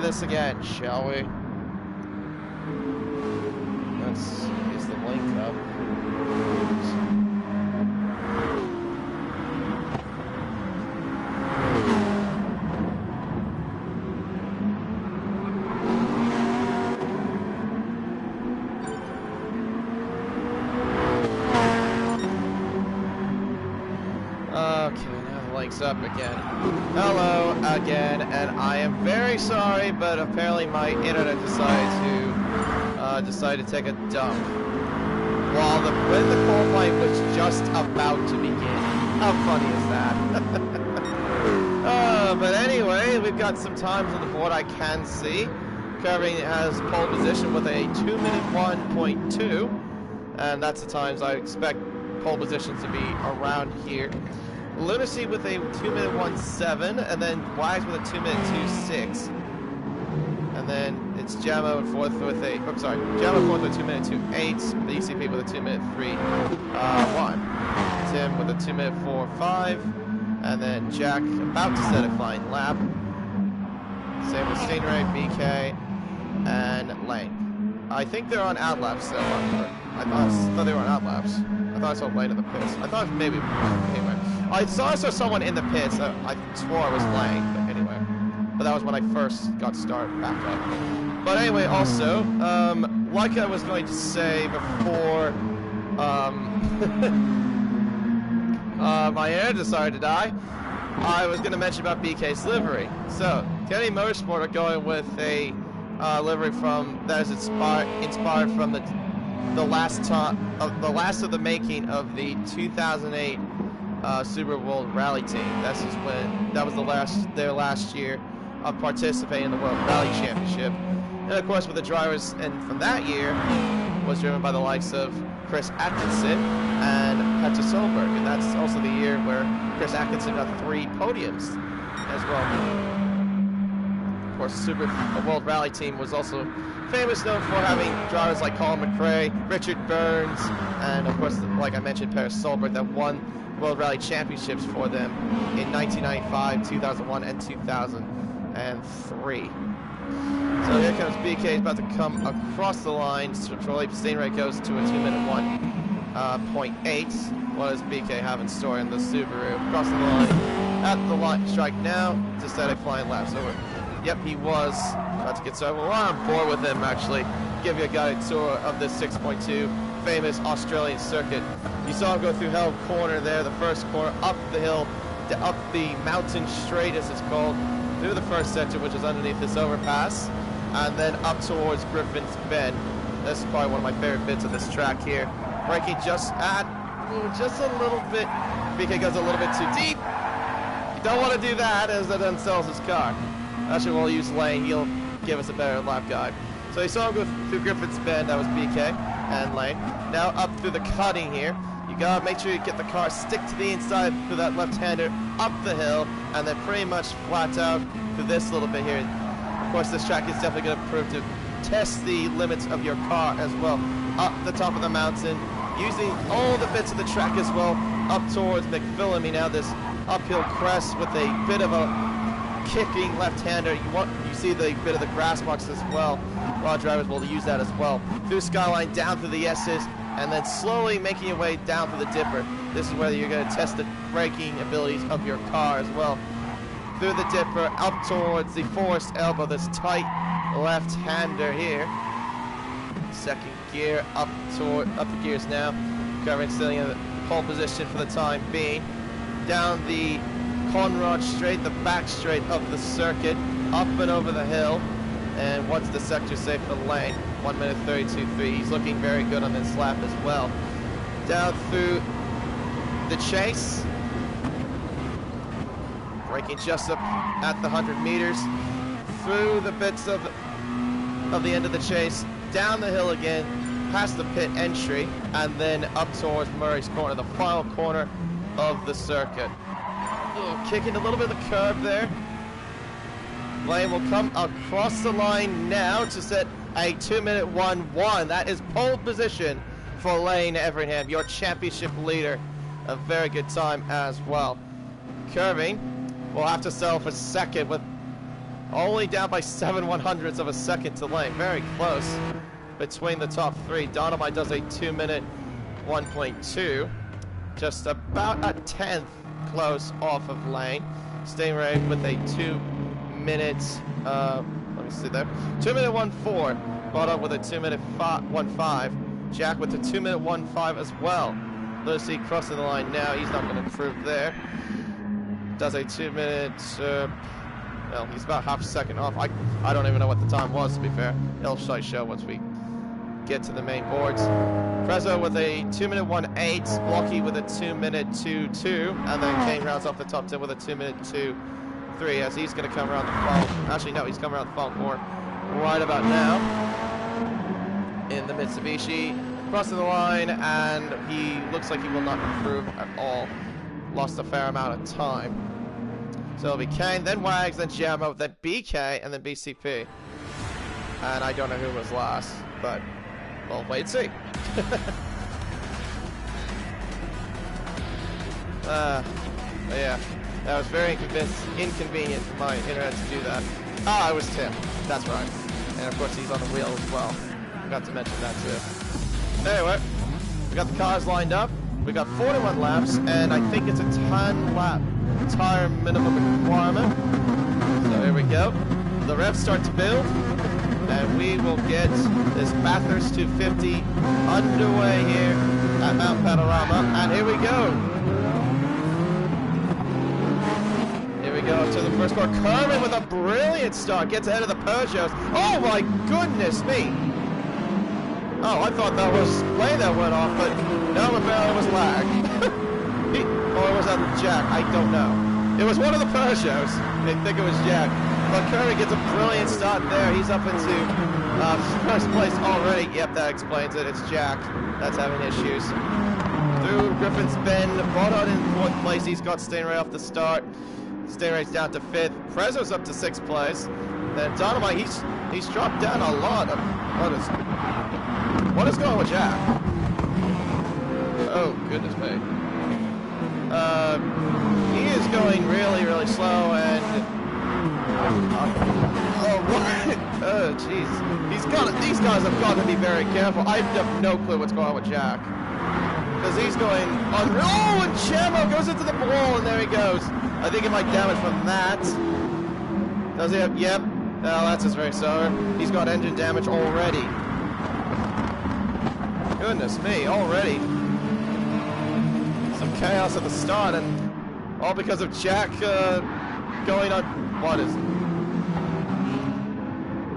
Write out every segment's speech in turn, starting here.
try this again, shall we? Let's use the link up. Up again. Hello again, and I am very sorry, but apparently my internet decided to take a dump while when the qualifying was just about to begin. How funny is that? But anyway, we've got some times on the board I can see. Curving has pole position with a 2-minute 1.2, and that's the times I expect pole positions to be around here. Lunacy with a 2-minute 1.7, and then Wags with a 2-minute 2.6, and then it's Jammo in fourth with a, Jammo fourth with a 2-minute 2.8, the ECP with a 2-minute 3.1, Tim with a 2-minute 4.5, and then Jack about to set a flying lap. Same with Stingray, BK, and Lane. I think they're on out laps still. I thought they were on out laps. I thought I saw Lane in the pits. I thought maybe anyway. I saw someone in the pits that I swore I was playing, but anyway. But that was when I first got started back up. But anyway, also, like I was going to say before, my air decided to die, I was going to mention about BK's livery. So, Kennedy Motorsport are going with a livery that is inspired from the last of the making of the 2008 Super World Rally Team. That was their last year of participating in the World Rally Championship. And of course, with the drivers from that year was driven by the likes of Chris Atkinson and Petter Solberg, and that's also the year where Chris Atkinson got 3 podiums as well. Of course, the World Rally Team was also famous, known for having drivers like Colin McRae, Richard Burns, and of course, like I mentioned, Petter Solberg that won World Rally Championships for them in 1995, 2001, and 2003. So here comes BK, he's about to come across the line. Troy Stingray goes to a 2-minute 1.8. What does BK have in store in the Subaru? Across the line, at the line strike now, to set a flying lap. So yep, he was about to get started. Well, we're on board with him, actually. Give you a guided tour of this 6.2 famous Australian circuit. You saw him go through Hell Corner there, the first corner, up the hill, up the mountain straight, as it's called, through the first sector, which is underneath this overpass, and then up towards Griffin's Bend. This is probably one of my favorite bits of this track here. Braking just a little bit. BK goes a little bit too deep. You don't want to do that, as that unsells his car. Actually, we'll use Lane. He'll give us a better lap guide. So you saw him go through Griffin's Bend. That was BK and Lane. Now up through the cutting here. You gotta make sure you get the car, stick to the inside through that left-hander, up the hill, and then pretty much flat out through this little bit here. Of course, this track is definitely gonna prove to test the limits of your car as well. Up the top of the mountain, using all the bits of the track as well, up towards McPhillamy. Now this uphill crest with a bit of a kicking left-hander. You see the bit of the grass marks as well. A lot of drivers will use that as well. Through Skyline, down through the S's, and then slowly making your way down through the Dipper. This is where you're going to test the braking abilities of your car as well. Through the Dipper, up towards the Forest Elbow, this tight left-hander here. Second gear, up the gears now. Covering, still in the pole position for the time being. Down the Conrad Straight, the back straight of the circuit, up and over the hill. And once the sector safe for the lane, 1 minute 32.3. He's looking very good on this lap as well. Down through the chase, braking just up at the 100 meters. Through the bits of the end of the chase, down the hill again, past the pit entry, and then up towards Murray's Corner, the final corner of the circuit. Kicking a little bit of the curve there. Lane will come across the line now to set a 2-minute 1.1. That is pole position for Lane Everingham, your championship leader. A very good time as well. Curving will have to settle for second with Only down by 7/100ths of a second to Lane. Very close between the top three. Dynamite does a 2-minute 1.2. Just about a 10th close off of Lane. Stingray with a 2-minute, let me see there, 2-minute 1.4. Bottom with a 2-minute 1.5. Jack with a 2-minute 1.5 as well. Lucy crossing the line now. He's not going to improve there. Does a 2-minute, well, he's about half a second off. I don't even know what the time was, to be fair. It'll show once we get to the main boards. Prezzo with a 2-minute 1.8. Blocky with a 2-minute 2.2. And then Kane rounds off the top 10 with a 2-minute 2.3 as he's going to come around the fault. Actually, no, he's coming around the fault more right about now. In the Mitsubishi. Crossing the line, and he looks like he will not improve at all. Lost a fair amount of time. So it'll be Kane, then Wags, then Jammo, then BK, and then BCP. And I don't know who was last, but we'll wait and see. Yeah, that was very inconvenient for my internet to do that. Ah, it was Tim. That's right. And of course he's on the wheel as well. Forgot to mention that too. Anyway, we got the cars lined up. We got 41 laps, and I think it's a 10-lap tire minimum requirement. So here we go. The revs start to build, and we will get this Bathurst 250 underway here at Mount Panorama. And here we go. Here we go to the first car. Kerman with a brilliant start. Gets ahead of the Peugeots. Oh my goodness me. Oh, I thought that was Lane that went off, but no, apparently it was lag. Or was that Jack? I don't know. It was one of the Peugeots. I think it was Jack. But Curry gets a brilliant start there. He's up into first place already. Yep, that explains it. It's Jack that's having issues. Through Griffin's Bend, Bonhart in 4th place. He's got Stingray off the start. Stingray's down to 5th. Prezzo's up to 6th place. Then Dynamite, he's dropped down a lot of what is going on with Jack? Oh, goodness me. He is going really, really slow, and oh, what? Oh, jeez. These guys have got to be very careful. I have no clue what's going on with Jack. Because he's going on. Oh, and Chamo goes into the wall, and there he goes. I think he might damage from that. Does he have? Yep. Oh, that's his very sour. He's got engine damage already. Goodness me, already. Some chaos at the start, and all because of Jack going on. What is it?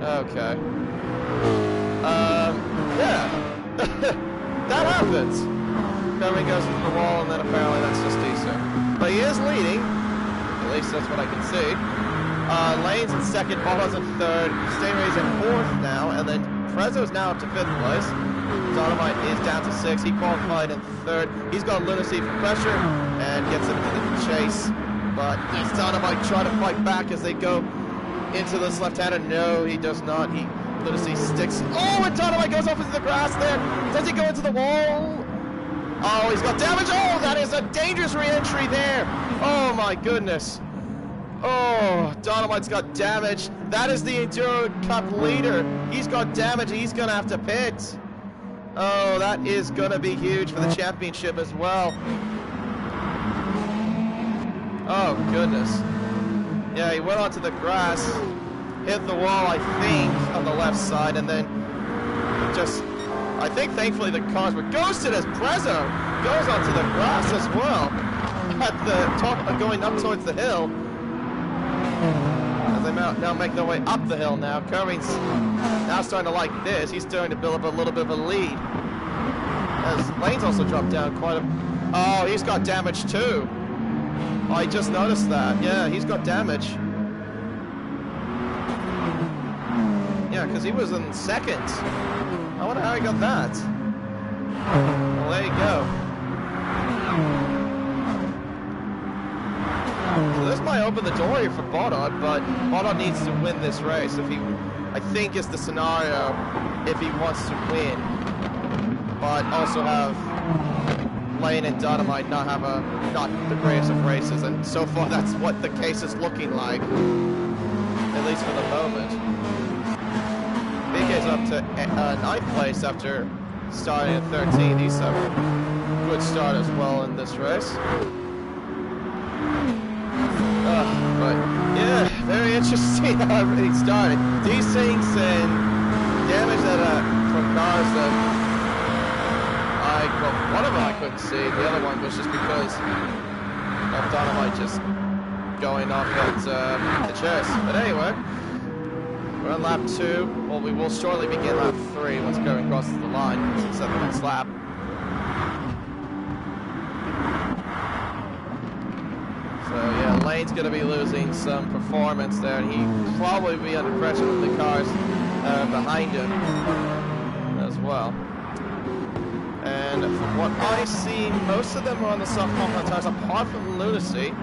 Okay. Yeah. That happens. Kerry goes into the wall, and then apparently that's just decent. But he is leading. At least that's what I can see. Lane's in 2nd, Bottas in 3rd, Stingray's in 4th now, and then Prezzo's now up to 5th place. Dynamite is down to 6th. He qualified in 3rd. He's got Lunacy for pressure and gets him into the chase. But does Dynamite try to fight back as they go into this left-hander? No, he does not. Lunacy sticks. Oh, and Dynamite goes off into the grass there. Does he go into the wall? Oh, he's got damage. Oh, that is a dangerous re-entry there. Oh, my goodness. Oh, Dynamite's got damage. That is the Enduro Cup leader. He's got damage. He's going to have to pit. Oh, that is going to be huge for the championship as well. Oh, goodness. Yeah, he went onto the grass, hit the wall, I think, on the left side, and then just, I think, thankfully, the cars were ghosted as Prezzo goes onto the grass as well. At the top, going up towards the hill. As they now make their way up the hill now. Curry's now starting to like this. He's starting to build up a little bit of a lead. As Lane's also dropped down quite a... Oh, he's got damage too. I just noticed that. Yeah, he's got damage. Yeah, because he was in 2nd. I wonder how he got that. Well, there you go. So this might open the door here for Bonhart, but Bonhart needs to win this race if he, I think, is the scenario if he wants to win. But also have Lane and Dynamite not the greatest of races, and so far that's what the case is looking like. And at least for the moment. BK's up to 9th place after starting at 13. He's a good start as well in this race. But yeah, very interesting how he started. Desinks and damage from cars that well, one of them I couldn't see. The other one was just because of Dynamite just going off at the chest. But anyway, we're on lap 2. Well, we will shortly begin lap 3 once Kerwin crosses the line. Set the next lap. So yeah, Lane's going to be losing some performance there, and he'll probably be under pressure from the cars behind him as well. And from what I see, most of them are on the soft compound tires, apart from Lunacy,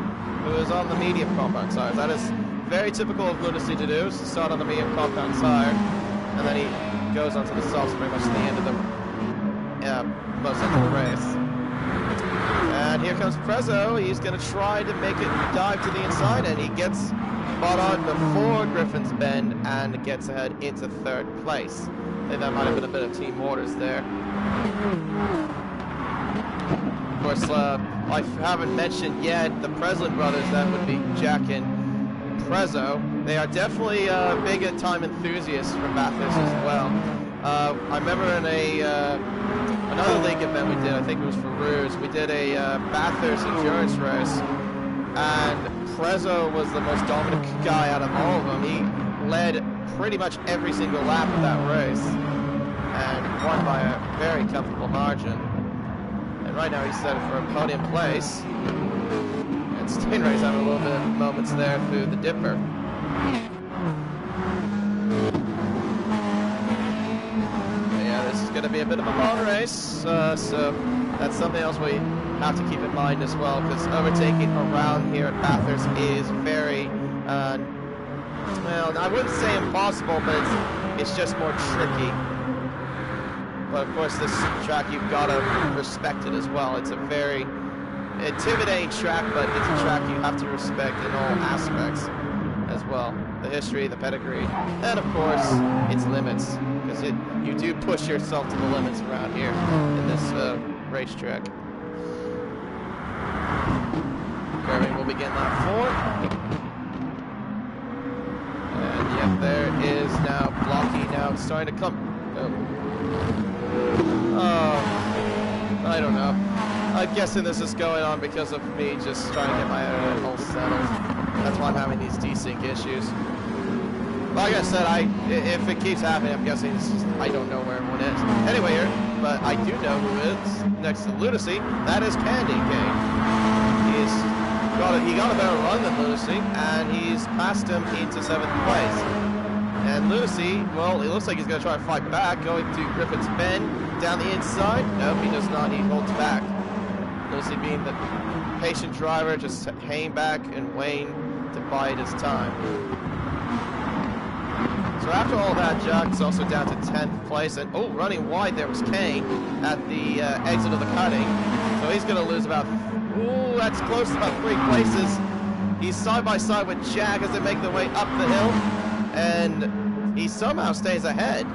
who is on the medium compound tires. That is very typical of Lunacy to do, is to start on the medium compound tire, and then he goes onto the softs pretty much at the end of the most end of the race. And here comes Prezzo. He's going to try to make it dive to the inside, and he gets spot on before Griffin's Bend and gets ahead into 3rd place. I think that might have been a bit of team orders there. Of course, I haven't mentioned yet the Preslin brothers. That would be Jack and Prezzo. They are definitely big time enthusiasts for Bathurst as well. I remember in another league event we did, I think it was for Rouge, we did a Bathurst endurance race, and Prezzo was the most dominant guy out of all of them. He led pretty much every single lap of that race and won by a very comfortable margin. And right now he's set for a podium place. And Stingray's having a little bit of moments there through the dipper. This is going to be a bit of a long race, so that's something else we have to keep in mind as well, because overtaking around here at Bathurst is very, well, I wouldn't say impossible, but it's just more tricky. But of course, this track, you've got to respect it as well. It's a very intimidating track, but it's a track you have to respect in all aspects as well. The history, the pedigree, and of course, its limits. Because you do push yourself to the limits around here in this racetrack. Kerwin will begin lap 4. And yep, there is now Blocky now starting to come. Oh, I don't know. I'm guessing this is going on because of me just trying to get my own all settled. That's why I'm having these desync issues. Like I said, if it keeps happening, I'm guessing it's just, I don't know where everyone is. Anyway, but I do know who is next to Lunacy. That is Pandy King. He got a better run than Lunacy, and he's passed him into 7th place. And Lunacy, well, it looks like he's going to try to fight back, going to Griffin's Bend down the inside. Nope, he does not. He holds back. Lunacy being the patient driver, just hanging back and waiting to bide his time. So after all that, Jack's also down to 10th place, and running wide there was Kane at the exit of the cutting. So he's going to lose about, that's close to about 3 places. He's side by side with Jack as they make their way up the hill, and he somehow stays ahead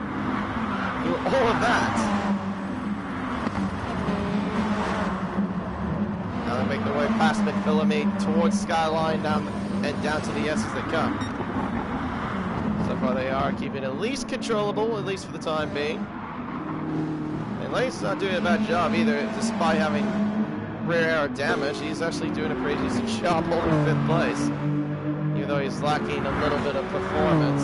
through all of that. Now they make their way past McPhillamy towards Skyline down to the S as they come. So far they are keeping at least controllable, at least for the time being. And Lane's not doing a bad job either, despite having rear aero damage. He's actually doing a pretty decent job holding 5th place, even though he's lacking a little bit of performance.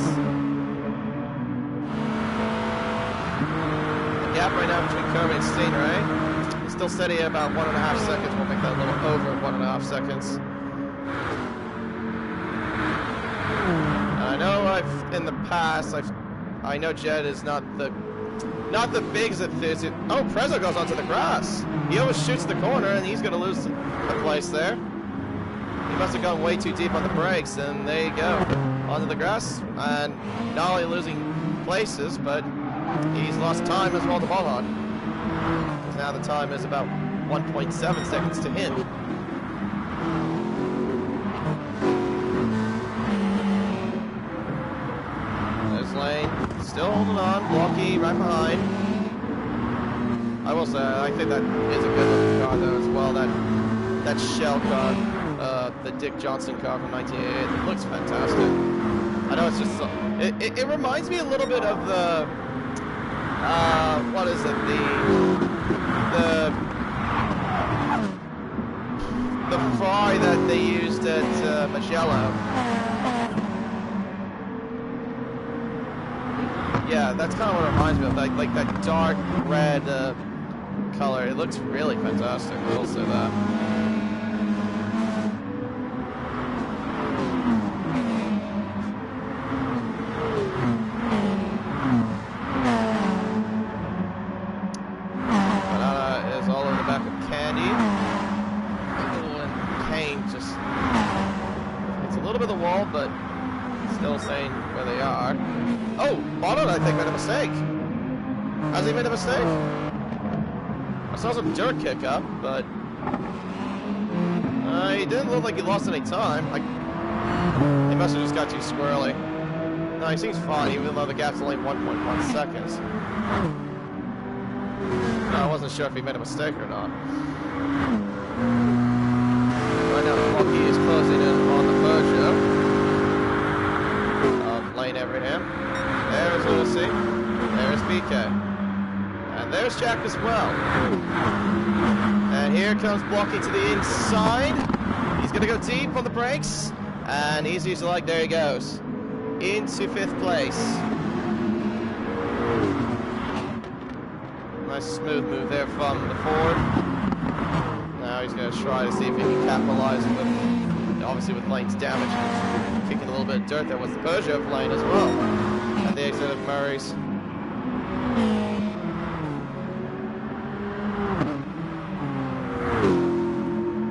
The gap right now between Kerwin and Stingray is still steady at about 1.5 seconds. We'll make that a little over 1.5 seconds. I know in the past, I know Jed is not the biggest enthusiast. Oh, Prezzo goes onto the grass. He almost shoots the corner, and he's going to lose the place there. He must have gone way too deep on the brakes, and there you go, onto the grass. And not only losing places, but he's lost time as well to Ballhard. Now the time is about 1.7 seconds to him. Still holding on. Blocky right behind. I will say, I think that is a good looking car though as well. That shell car, the Dick Johnson car from 1988, it looks fantastic. I know it's just, it reminds me a little bit of the, what is it, the fry that they used at Magello. Yeah, that's kind of what it reminds me of, like that dark red color. It looks really fantastic. I will say that. Banana is all over the back of Candy. And Kane just, it's a little bit of the wall, but still saying where they are. Oh, Bonnet, I think, made a mistake. Has he made a mistake? I saw some dirt kick up, but he didn't look like he lost any time. He must have just got too squirrely. No, he seems fine, even though the gap's only 1.1 seconds. No, I wasn't sure if he made a mistake or not. Right now, Lucky is closing in on the Peugeot. Lane Everingham. There's Lucy. There's BK. And there's Jack as well. And here comes Blocky to the inside. He's going to go deep on the brakes. And easy as you like, there he goes. Into 5th place. Nice smooth move there from the Ford. Now he's going to try to see if he can capitalize with, obviously with Lane's damage. Kicking a little bit of dirt. There was the Peugeot lane as well. At the exit of Murray's.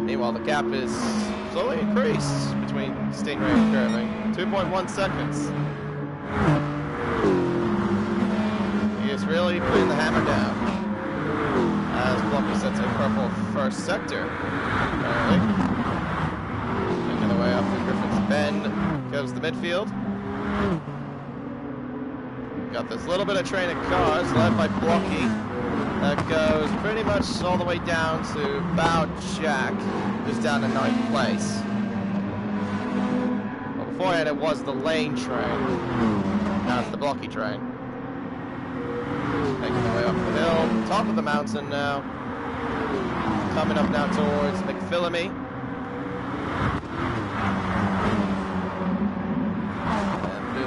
Meanwhile, the gap is slowly increased between Stingray and Curving. 2.1 seconds. He is really putting the hammer down. As Blocky sets a purple first sector. Apparently. Making the way up to Griffin's Bend. Goes the midfield. Got this little bit of train of cars led by Blocky that goes pretty much all the way down to about Jack, who's down to 9th place. Well, beforehand it was the Lane train. Now it's the Blocky train. Making their way up the hill, top of the mountain now. Coming up now towards McPhillamy.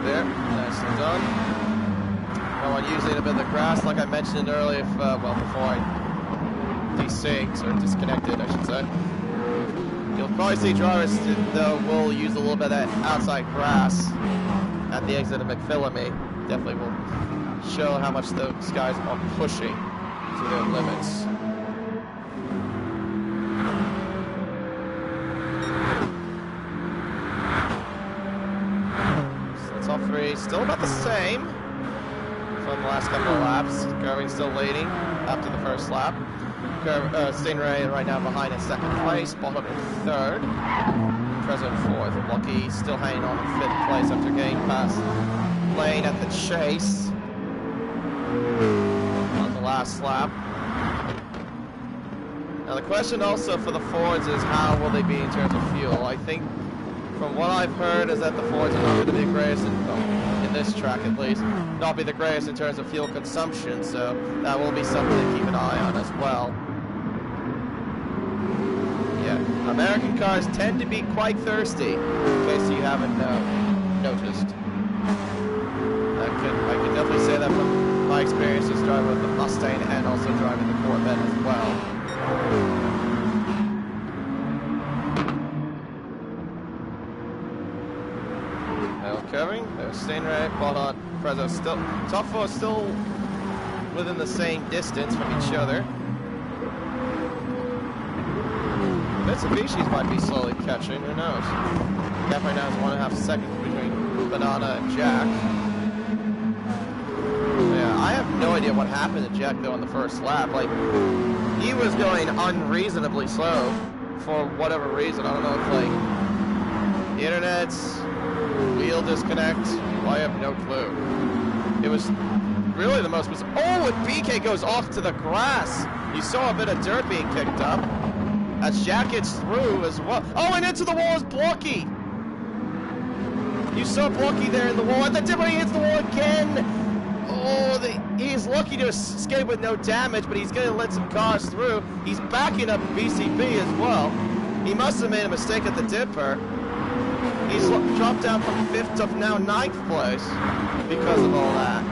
There, nicely done. No one using a bit of the grass, like I mentioned earlier, well, before I desynced, or disconnected, I should say. You'll probably see drivers, though, will use a little bit of that outside grass at the exit of McPhillamy. Definitely will show how much those guys are pushing to their limits. Top 3 still about the same from the last couple of laps. Curving still leading after the first lap. Stingray right now behind in 2nd place. Bottom in 3rd. Trezor in 4th. Lucky still hanging on in 5th place after getting past Lane at the chase on the last lap. Now the question also for the Fords is how will they be in terms of fuel? I think from what I've heard is that the Fords are not going to be the greatest, in this track at least, not be the greatest in terms of fuel consumption, so that will be something to keep an eye on as well. Yeah, American cars tend to be quite thirsty, in case you haven't noticed. I can definitely say that from my experience as driving the Mustang and also driving the Corvette as well. Curving, there's Stingray, Bonnet, Prezzo still, top 4 still within the same distance from each other. Mitsubishi's might be slowly catching, who knows? Gap right now is 1.5 seconds between Banana and Jack. Yeah, I have no idea what happened to Jack though on the first lap. Like, he was going unreasonably slow for whatever reason. I don't know if like the internet's wheel disconnect. Well, I have no clue. It was really the most was. Oh, and BK goes off to the grass. You saw a bit of dirt being kicked up as Jack gets through as well. Oh, and into the wall is Blocky. You saw Blocky there in the wall, and then he hits the wall again. Oh, he's lucky to escape with no damage, but he's going to let some cars through. He's backing up BCP as well. He must have made a mistake at the dipper. He's dropped down from 5th to now 9th place because of all that.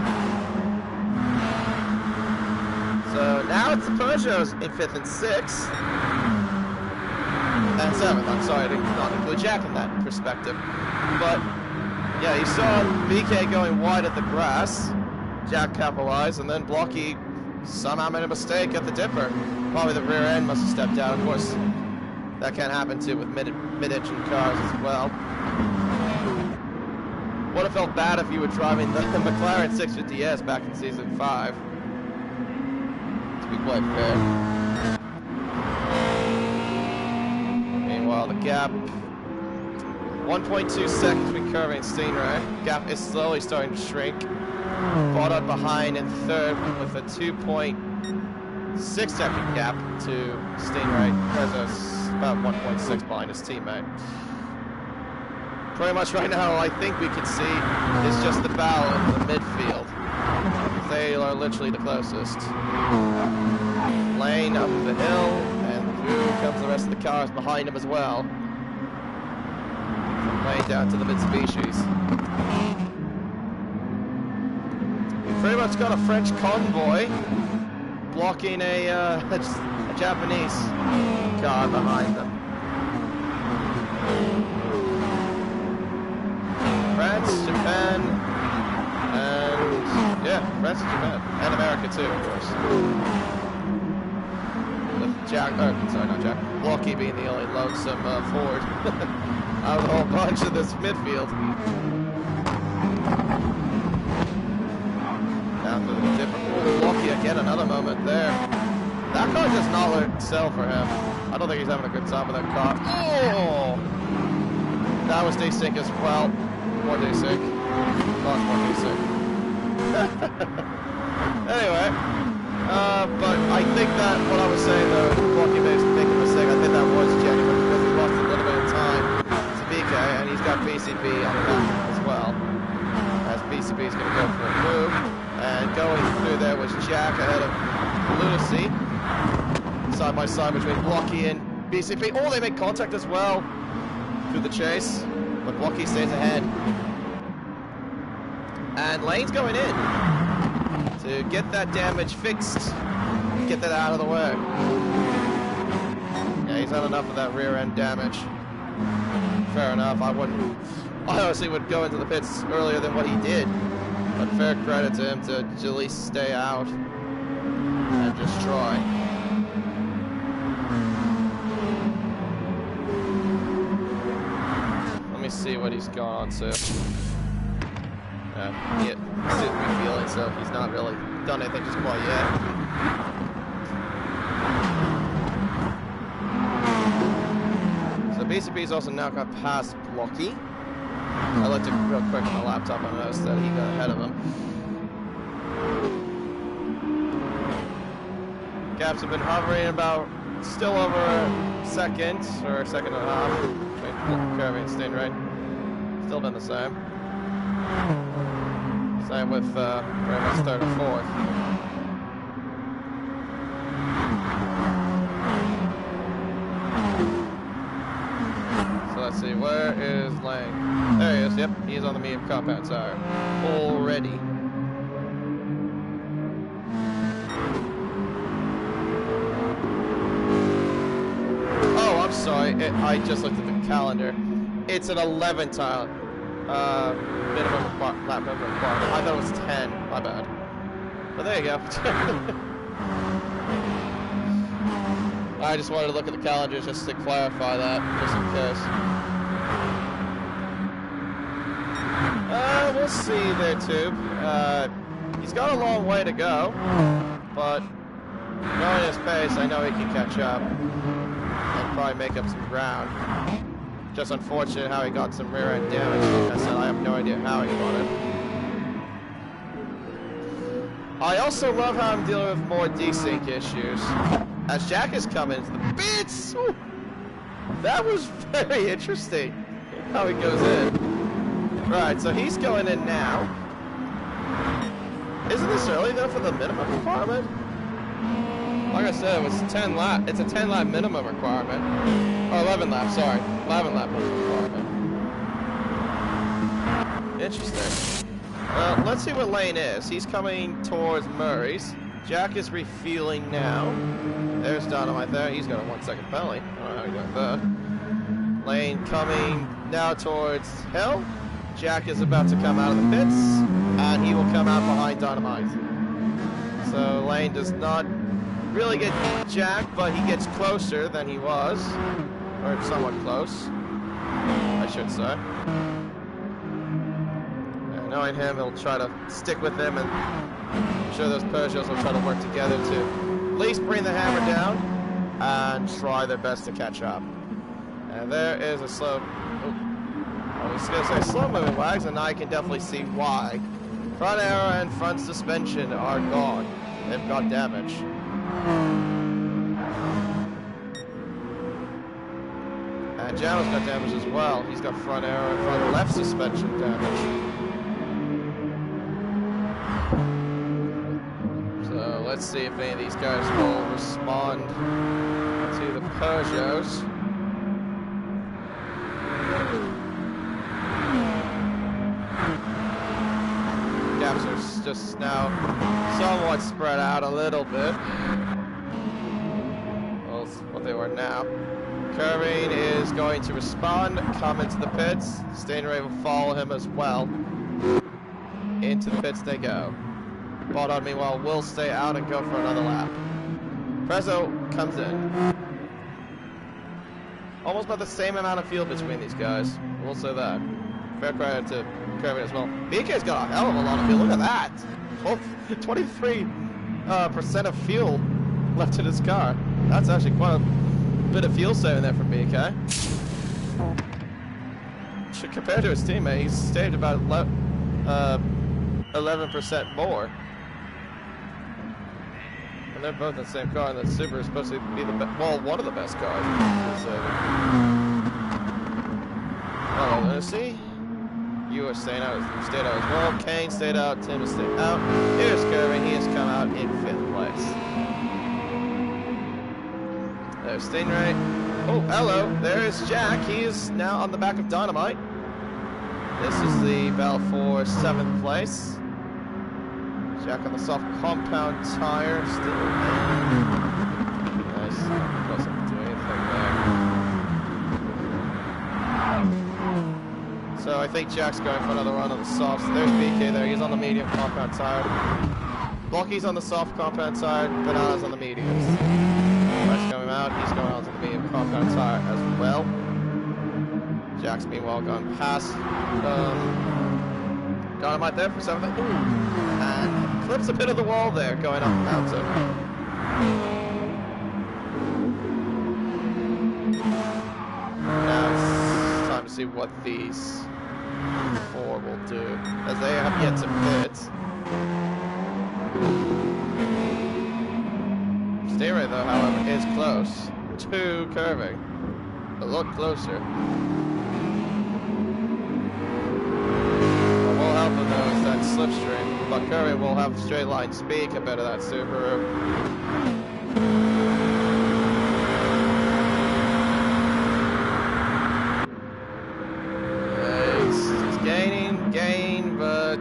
So now it's the Peugeots in 5th and 6th. And 7th. I'm sorry, I did not include Jack in that perspective. But, yeah, you saw BK going wide at the grass. Jack capitalized, and then Blocky somehow made a mistake at the dipper. Probably the rear end must have stepped out. Of course, that can happen too with mid-engine cars as well. Would have felt bad if you were driving the McLaren 650S back in Season 5. To be quite fair. Meanwhile, the gap, 1.2 seconds between Kirby and Steinrey. Gap is slowly starting to shrink. Bottom behind in 3rd with a 2.6 second gap to Steinrey. There's about 1.6 behind his teammate. Pretty much right now, I think we can see is just the battle in the midfield. They are literally the closest. Lane up the hill, and through comes the rest of the cars behind him as well. From Lane down to the Mitsubishis. We've pretty much got a French convoy blocking a Japanese car behind them. France, Japan, and yeah, France and Japan, and America too, of course. With Jack, sorry, not Jack, Blocky being the only lonesome Ford out of the whole bunch of this midfield. Down to the dipper. Blocky again, another moment there. That car does not look sell for him. I don't think he's having a good time with that car. Oh! That was desync as well. More desync. Lots more desync. Anyway, but I think that what I was saying though, Blocky makes a mistake. I think that was genuine because he lost a little bit of time to BK, and he's got BCB on the back as well. As BCB is going to go for a move, and going through there was Jack ahead of Lunacy. Side by side between Blocky and BCP. Oh, they make contact as well through the chase, but Blocky stays ahead. And Lane's going in to get that damage fixed, get that out of the way. Yeah, he's had enough of that rear end damage. Fair enough. I honestly would go into the pits earlier than what he did, but fair credit to him to at least stay out and just try. See what he's gone on to. He hit me feeling, so he's not really done anything just quite yet. So BCP's also now got past Blocky. I looked at real quick on the laptop and noticed that he got ahead of him. Gaps have been hovering about still over a second, or a second and a half. Kirby and Steinrey. Still been the same. Same with very much 3rd and 4th. So let's see, where is Lane? There he is, yep, he's on the medium compound tire. Already. Sorry, I just looked at the calendar. It's an 11 tile minimum lap requirement. I thought it was 10. My bad. But there you go. I just wanted to look at the calendar just to clarify that, just in case. We'll see there, Tube. He's got a long way to go, but knowing his pace, I know he can catch up. Probably make up some ground. Just unfortunate how he got some rear end damage. Like I said, I have no idea how he got it. I also love how I'm dealing with more desync issues. As Jack is coming into the pits! Woo! That was very interesting how he goes in. Right, so he's going in now. Isn't this early though for the minimum requirement? Like I said, it was 10 lap. It's a 10 lap minimum requirement. Or 11 lap, sorry. 11 lap minimum requirement. Interesting. Let's see what lane is. He's coming towards Murray's. Jack is refueling now. There's Dynamite there. He's got a 1 second penalty. I don't know how he got that. Lane coming now towards Hill. Jack is about to come out of the pits, and he will come out behind Dynamite. So Lane does not really get Jack, but he gets closer than he was, or somewhat close, I should say. And knowing him, he'll try to stick with him, and I'm sure those Peugeots will try to work together to at least bring the hammer down and try their best to catch up. And there is a slow... I was going to say slow-moving Wags, and I can definitely see why. Front aero and front suspension are gone. They've got damage. And Jano's got damage as well. He's got front aero and front left suspension damage. So let's see if any of these guys will respond to the Peugeots. Gaps are just now somewhat spread out a little bit. Well, what they were now. Curving is going to respond, come into the pits. Stingray will follow him as well. Into the pits they go. Bottom, meanwhile, will stay out and go for another lap. Prezzo comes in. Almost about the same amount of fuel between these guys. We'll say that. Fair credit to Curving as well. BK's got a hell of a lot of fuel. Look at that. 23% of fuel left in his car. That's actually quite a bit of fuel saving there from BK. Compared to his teammate, he's saved about 11% more. And they're both in the same car, and the Super is supposed to be the one of the best cars. Oh, let's see. You are staying out as well. Kane stayed out. Tim is staying out. Here's Curving. He has come out in 5th place. There's Stingray. Oh, hello. There's Jack. He is now on the back of Dynamite. This is the battle for 7th place. Jack on the soft compound tire. Still nice. Doesn't do anything there. So I think Jack's going for another run on the softs. There's BK there. He's on the medium compound tire. Blocky's on the soft compound tire. Banana's on the mediums. West coming out. He's going on to the medium compound tire as well. Jack's meanwhile gone past Dynamite there for 7th. And clips a bit of the wall there going up the mountain. Now it's time to see what these 4 will do, as they have yet to pit. Stingray though, however, is close to Curving. A lot closer. What will help him though is that slipstream, but Curving will have straight line speed compared to that Subaru. Gain, but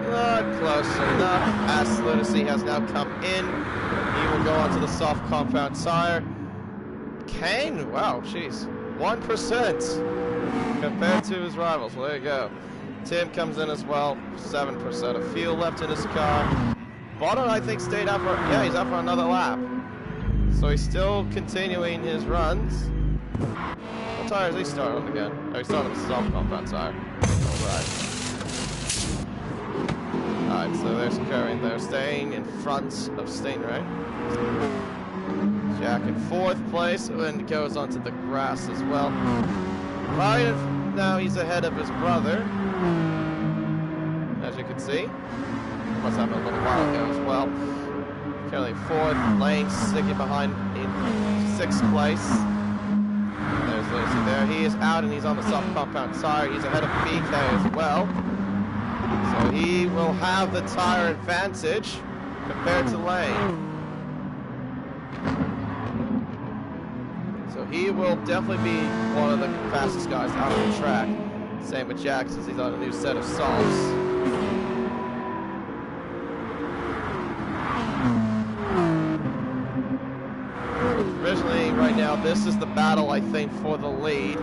not close enough. As Lunacy has now come in. He will go onto the soft compound tire. Kane, wow, jeez, 1% compared to his rivals. Well, there you go. Tim comes in as well. 7% of fuel left in his car. Bottom, I think, stayed out for, yeah, he's out for another lap. So he's still continuing his runs. What tire is he starting on again? Oh, he's starting on the soft compound tire. Alright, so there's Curving there, staying in front of Stingray. Jack in 4th place, and goes onto the grass as well. Right now he's ahead of his brother, as you can see. must have happened a little while ago as well. Currently 4th, Lane sticking behind in 6th place. There's Lucy there. He is out and he's on the soft compound tire. He's ahead of BK as well. So he will have the tire advantage compared to Lane. So he will definitely be one of the fastest guys out on the track. Same with Jack, since he's on a new set of softs. Originally, right now, this is the battle, I think, for the lead.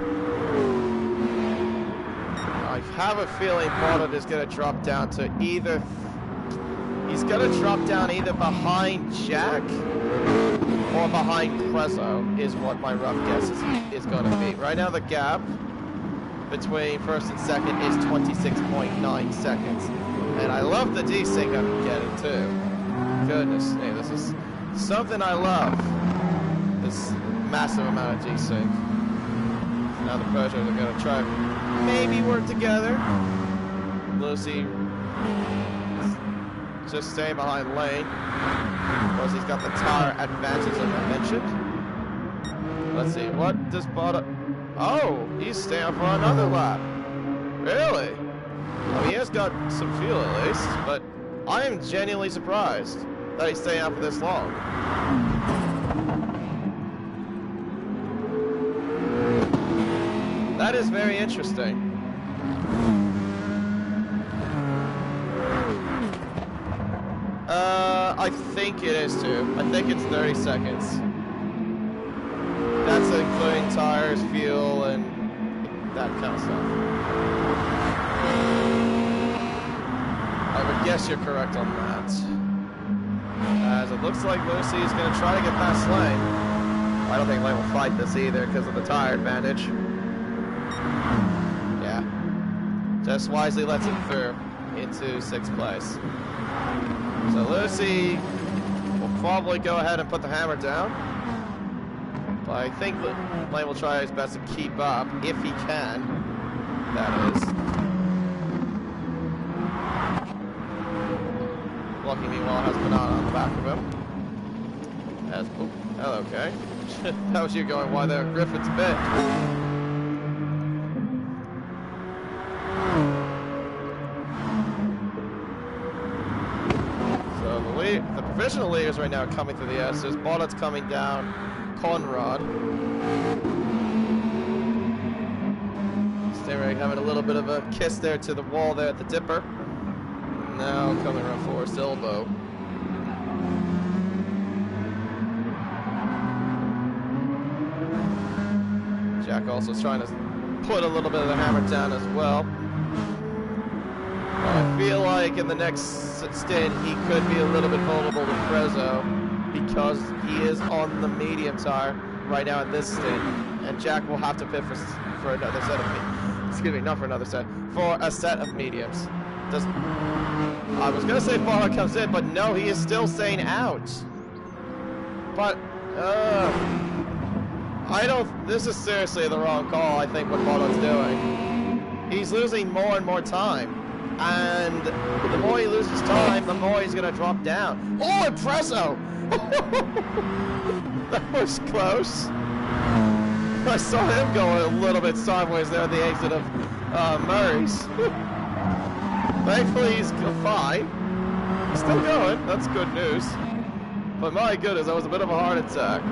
I have a feeling Bottom is going to drop down to either... He's going to drop down either behind Jack or behind Prezzo, is what my rough guess is going to be. Right now, the gap between 1st and 2nd is 26.9 seconds. And I love the desync I'm getting, too. Goodness me, this is something I love. This massive amount of desync. Now the Peugeots are going to try maybe work together. Lucy just staying behind Lane. Of course, he's got the tire advantage, like I mentioned. Let's see, what does Bottom... Oh, he's staying for another lap. Really? Well, he has got some fuel at least, but I am genuinely surprised that he's staying out for this long. That is very interesting. I think it is too. I think it's 30 seconds. That's including tires, fuel, and that kind of stuff. I would guess you're correct on that. As it looks like Lucy is going to try to get past Lane. I don't think Lane will fight this either because of the tire advantage. Yeah. Just wisely lets him through into 6th place. So Lucy will probably go ahead and put the hammer down. But I think Lane will try his best to keep up, if he can. That is. Lucky meanwhile has Banana on the back of him. As, oh, hello, okay. That was you going wide there, Griffin's bit. The provisional leaders right now are coming through the S's. Bonnet's coming down. Conrad. Staying having a little bit of a kiss there to the wall there at the dipper. Now coming around Forest Elbow. Jack also is trying to put a little bit of the hammer down as well. I feel like in the next stint he could be a little bit vulnerable to Prezzo because he is on the medium tire right now in this stint, and Jack will have to pit for another set of excuse me, not for another set, for a set of mediums. I was gonna say Barra comes in, but no, he is still staying out. But I don't. This is seriously the wrong call. I think what Barra's doing. He's losing more and more time. And the more he loses time, the more he's going to drop down. Oh, Impresso! That was close. I saw him go a little bit sideways there at the exit of Murray's. Thankfully, he's fine. He's still going. That's good news. But my goodness, that was a bit of a heart attack.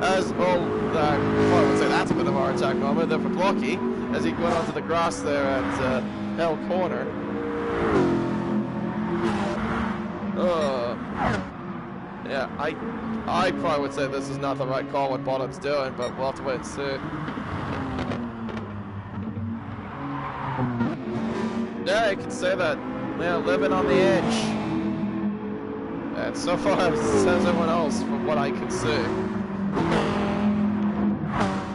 As well, I would say that's a bit of a heart attack moment there for Blocky as he went onto the grass there at Hell Corner. Yeah, I probably would say this is not the right call what Bottom's doing, but we'll have to wait and see. Yeah, you can say that. Yeah, living on the edge. And so far, says everyone else, from what I can see.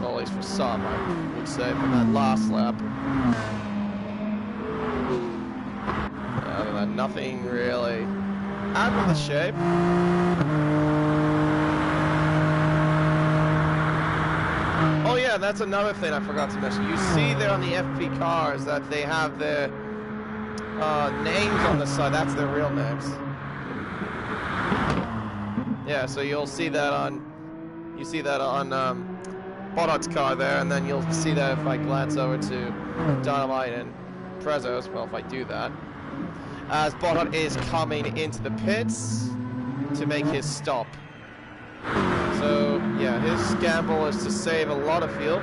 Well, at least for some, I would say, from that last lap. Other than nothing really out of the shape. Oh yeah, that's another thing I forgot to mention. You see there on the FP cars that they have their names on the side. That's their real names. Yeah, so you'll see that on Boddot's car there, and then you'll see that if I glance over to Dynamite and Prezos. Well, if I do that, as Boddot is coming into the pits to make his stop. So yeah, his gamble is to save a lot of fuel.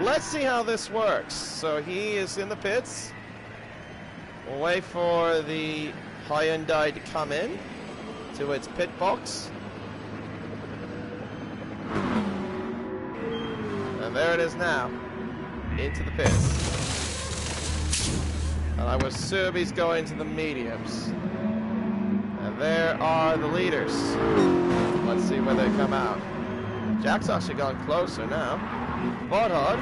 Let's see how this works. So he is in the pits. We'll wait for the Hyundai to come in to its pit box. And there it is now, into the pits. And I would assume he's going to the mediums. And there are the leaders. Let's see where they come out. Jack's actually gone closer now. Boddot.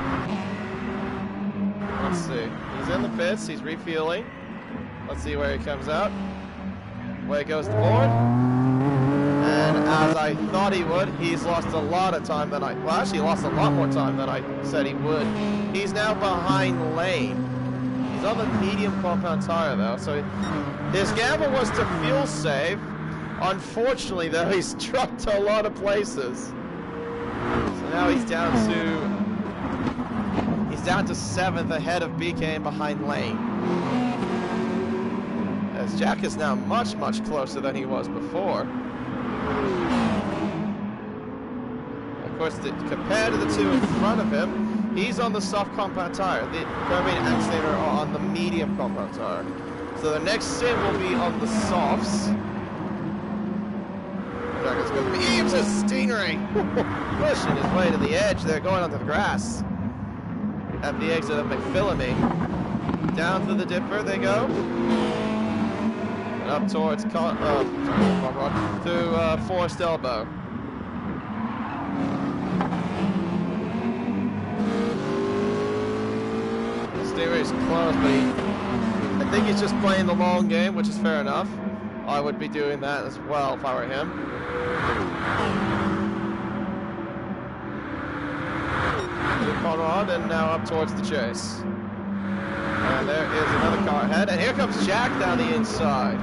Let's see. He's in the pits. He's refueling. Let's see where he comes out. Away goes the board. And as I thought he would, he's lost a lot of time that well, actually lost a lot more time than I said he would. He's now behind Lane. He's on the medium compound tire though, so his gamble was to fuel save. Unfortunately though, he's dropped a lot of places. So now he's down to 7th ahead of BK and behind Lane. As Jack is now much, much closer than he was before. Of course, compared to the two in front of him, he's on the soft compound tire. The Kirby and Axelator are on the medium compound tire. So the next sim will be on the softs. Jack is going to be aims a Stingray, pushing his way to the edge. They're going onto the grass at the exit of McPhillamy. Down through the dipper they go. And up towards to Forest Elbow. Stingray's close, but I think he's just playing the long game, which is fair enough. I would be doing that as well if I were him. Conrad, and now up towards the chase. And there is another car ahead, and here comes Jack down the inside.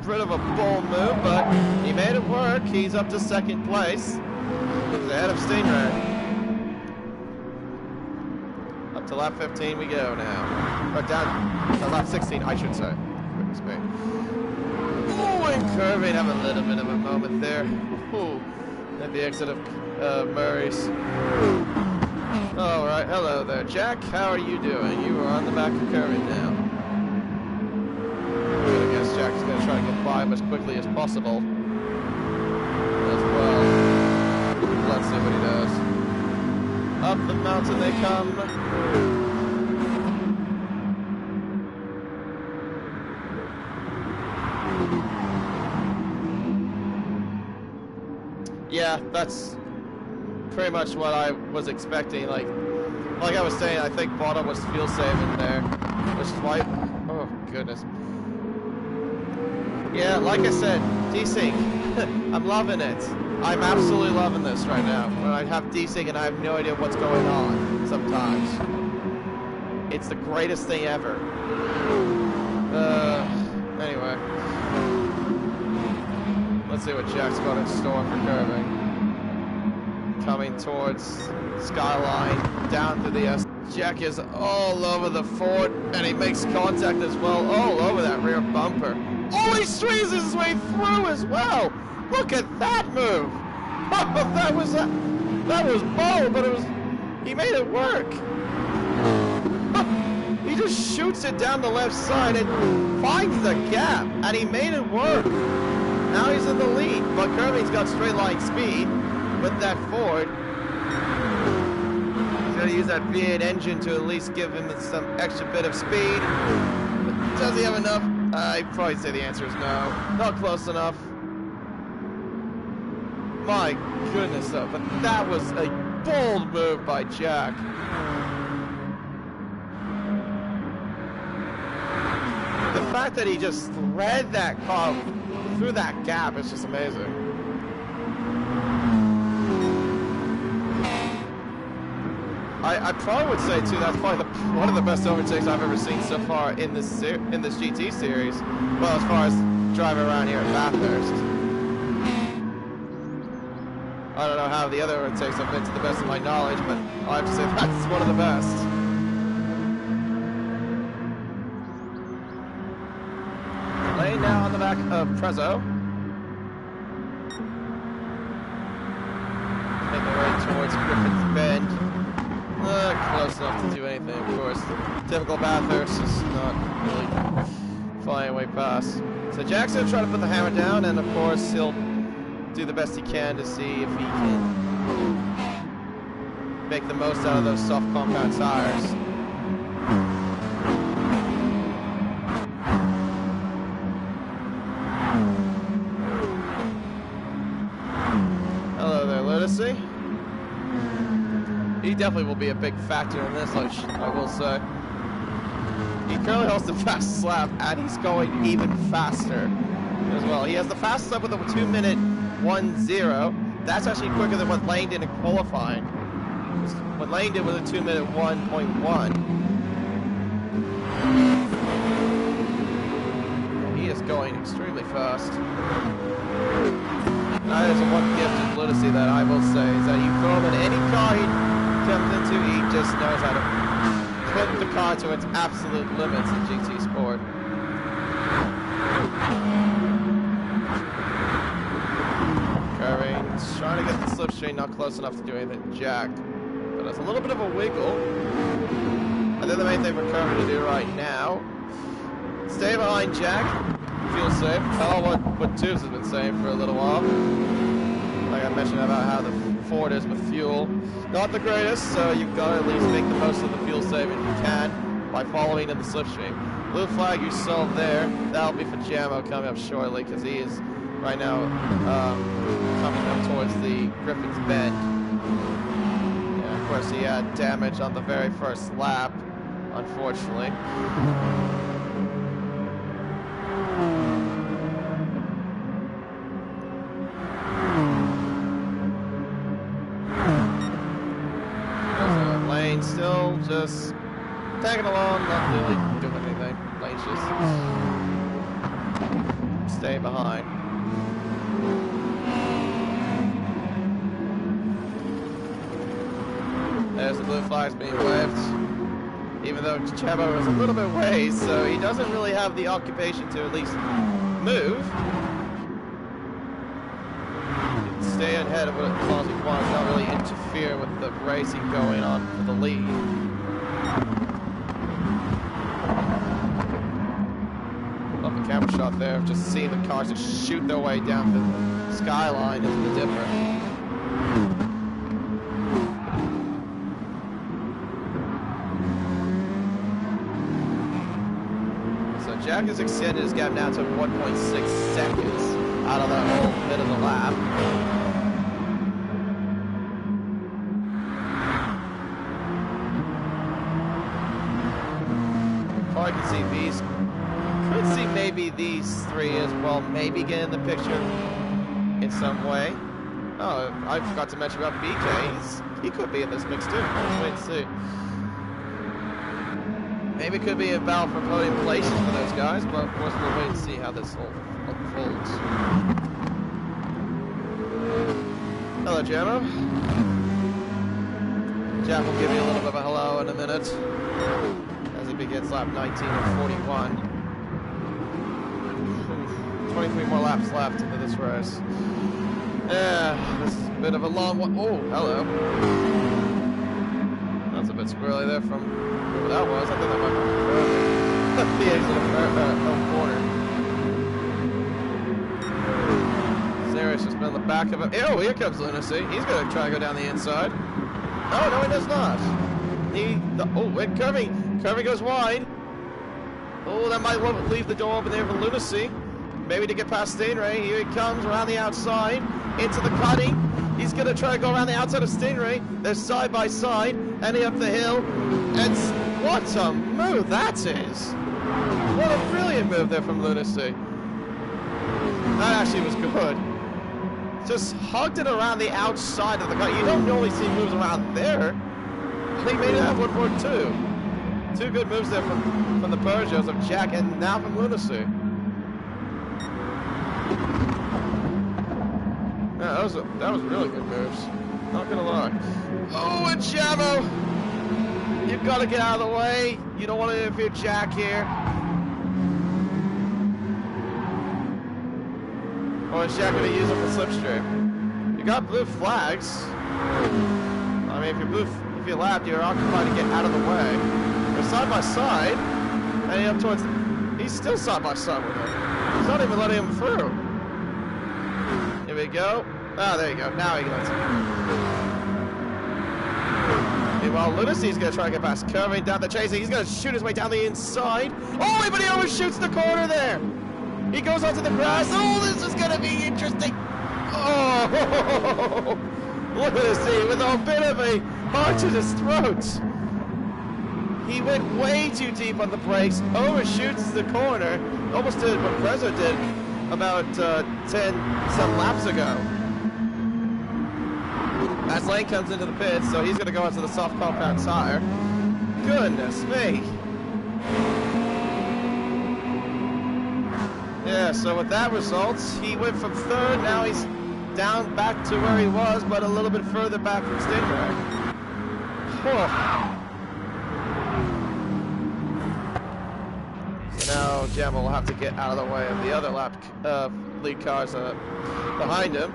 Bit of a bold move, but he made it work. He's up to 2nd place. He's ahead of Stingray. Up to lap 15 we go now. Or down to lap 16, I should say. Goodness me. Oh, and Curvin have a little bit of a moment there. Ooh, at the exit of Murray's. All right, hello there, Jack. How are you doing? You are on the back of Curvin now. I guess Jack's going to try to get by him as quickly as possible. As well. Let's see what he does. Up the mountain they come. Yeah, that's pretty much what I was expecting. Like I was saying, I think Boddot was fuel saving there, which is why. Oh goodness. Yeah, like I said, desync. I'm loving it. I'm absolutely loving this right now. When I have desync and I have no idea what's going on sometimes. It's the greatest thing ever. Anyway. Let's see what Jack's got in store for curving. Coming towards Skyline, down to the S. Jack is all over the Ford, and he makes contact as well, all over that rear bumper. Oh, he squeezes his way through as well. Look at that move. Oh, that was bold, but he made it work. He just shoots it down the left side and finds the gap, and he made it work. Now he's in the lead, but Kirby's got straight line speed with that Ford. He's going to use that V8 engine to at least give him some extra bit of speed. But does he have enough? I'd probably say the answer is no. Not close enough. My goodness, though, but that was a bold move by Jack. The fact that he just thread that car through that gap is just amazing. I probably would say too that's probably one of the best overtakes I've ever seen so far in this GT series. Well, as far as driving around here at Bathurst. I don't know how the other overtakes have been to the best of my knowledge, but I have to say that's one of the best. Lane now on the back of Prezzo. Making their way towards Griffin's Bend. Close enough to do anything, of course. Typical Bathurst is not really flying away past. So Jackson will try to put the hammer down, and of course he'll do the best he can to see if he can make the most out of those soft compound tires. Hello there, Lunacy. He definitely will be a big factor in this, I will say. He currently holds the fastest lap, and he's going even faster as well. He has the fastest lap with a 2-minute 1.0. That's actually quicker than what Lane did in qualifying. What Lane did was a 2-minute 1.1. He is going extremely fast. That is one gift of Lunacy that I will say, is that you throw him in any car he comes into, he just knows how to put the car to its absolute limits in GT Sport. Curving, trying to get the slipstream, not close enough to do anything to Jack. But it's a little bit of a wiggle. I think the main thing for Curving to do right now, stay behind Jack, feel safe. Tell what Tubes has been saying for a little while. Like I mentioned about how the Ford is with fuel. Not the greatest, so you've got to at least make the most of the fuel saving you can by following in the slipstream. Blue flag, you're still there. That'll be for Jammo coming up shortly, because he is right now coming up towards the Griffin's Bend. Yeah, of course, he had damage on the very first lap, unfortunately. Still just tagging along, not really doing anything. Lane's just staying behind. There's the blue flags being waved. Even though Chabo is a little bit away, so he doesn't really have the occupation to at least move. Stay ahead of it as long as he wants, not really interfere with the racing going on for the lead. Love the camera shot there of just seeing the cars just shoot their way down the skyline into the dipper. So Jack has extended his gap now to 1.6 seconds out of that whole bit of the lap. I can see these, could see maybe these three as well, maybe get in the picture in some way. Oh, I forgot to mention about BK. He could be in this mix too. Let's wait and see. Maybe it could be a battle for podium places for those guys, but of course we'll wait and see how this all unfolds. Hello, Jammo. Jack will give you a little bit of a hello in a minute. Begins lap 19 and 41. 23 more laps left into this race. Yeah, this is a bit of a long one. Oh, hello. That's a bit squirrely there from whoever that was. I think that might be the exit of corner. Zarius just been on the back of it. Oh, here comes Lunacy. He's going to try to go down the inside. Oh, no, he does not. Wait, Curvy goes wide. Oh, that might leave the door open there for Lunacy. Maybe to get past Stingray. Here he comes around the outside into the cutting. He's going to try to go around the outside of Stingray. They're side by side, heading up the hill. And what a move that is. What a brilliant move there from Lunacy. That actually was good. Just hugged it around the outside of the car. You don't normally see moves around there. he made it have 1.2. Two good moves there from the Peugeots of Jack and now from Lunacy. Yeah, that was really good moves. Not gonna lie. Oh, and Jamo! You've got to get out of the way. You don't want to interfere Jack here. Or is Jack going to use it for slipstream? You got blue flags. I mean, if you're lapped, you're occupied to get out of the way. They're side by side, heading up towards. He's still side by side with him. He's not even letting him through. Here we go. Ah, there you go. Now he lets him. Meanwhile, Lunacy's going to try to get past, curving down the chasing. He's going to shoot his way down the inside. Oh, but he overshoots the corner there. He goes onto the grass. Oh, this is going to be interesting. Oh, look at this scene with a bit of a heart to his throat. He went way too deep on the brakes, overshoots the corner, almost did what Prezzo did about 10-some laps ago. As Lane comes into the pits, so he's going to go into the soft compound tire. Goodness me. Yeah, so with that result, he went from third, now he's down back to where he was, but a little bit further back from Stingray. So now Gemma will have to get out of the way of the other lead cars behind him.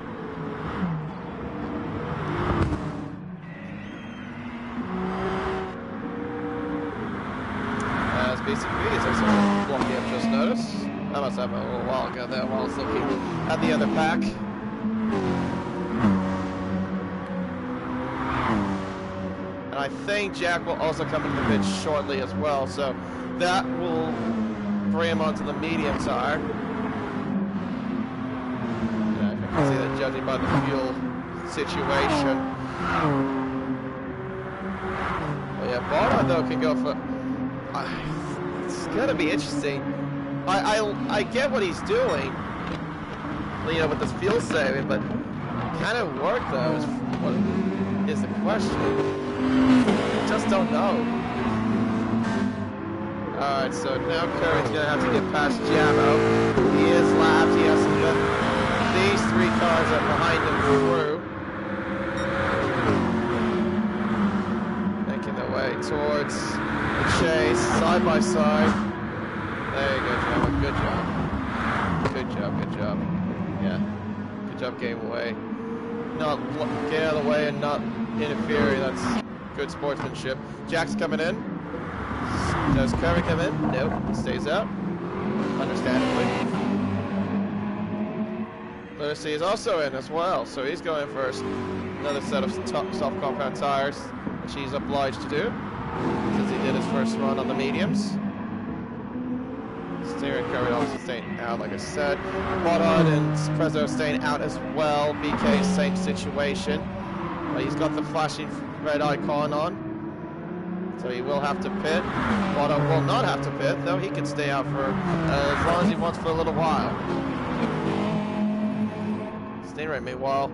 As BCB is also blocking up, just noticed. That must have happened a little while ago there while I was looking at the other pack. And I think Jack will also come into the pit shortly as well, so that will bring him onto the medium tire. Yeah, I can see that judging by the fuel situation. Well, yeah, Barnard though can go for. It's gonna be interesting. I get what he's doing, you know, with this fuel saving, but kind of work though is what is the question. I just don't know. Alright, so now Curry's gonna have to get past Jamo. He is lapped, he has to get these three cars up behind him through. Making their way towards the chase, side by side. There you go, Jamo. Good job. Good job, good job. Yeah. Good job getting away. Not getting out of the way and not interfering. That's good sportsmanship. Jack's coming in. Does Curry come in? Nope. Stays out. Understandably. Lunacy is also in as well, so he's going first. Another set of soft compound tires, which he's obliged to do, since he did his first run on the mediums. Steering Curry also staying out, like I said. Bodod and Prezzo staying out as well. BK, same situation. He's got the flashing red icon on, so he will have to pit. Bodod will not have to pit, though he can stay out for as long as he wants for a little while. Stingray, meanwhile,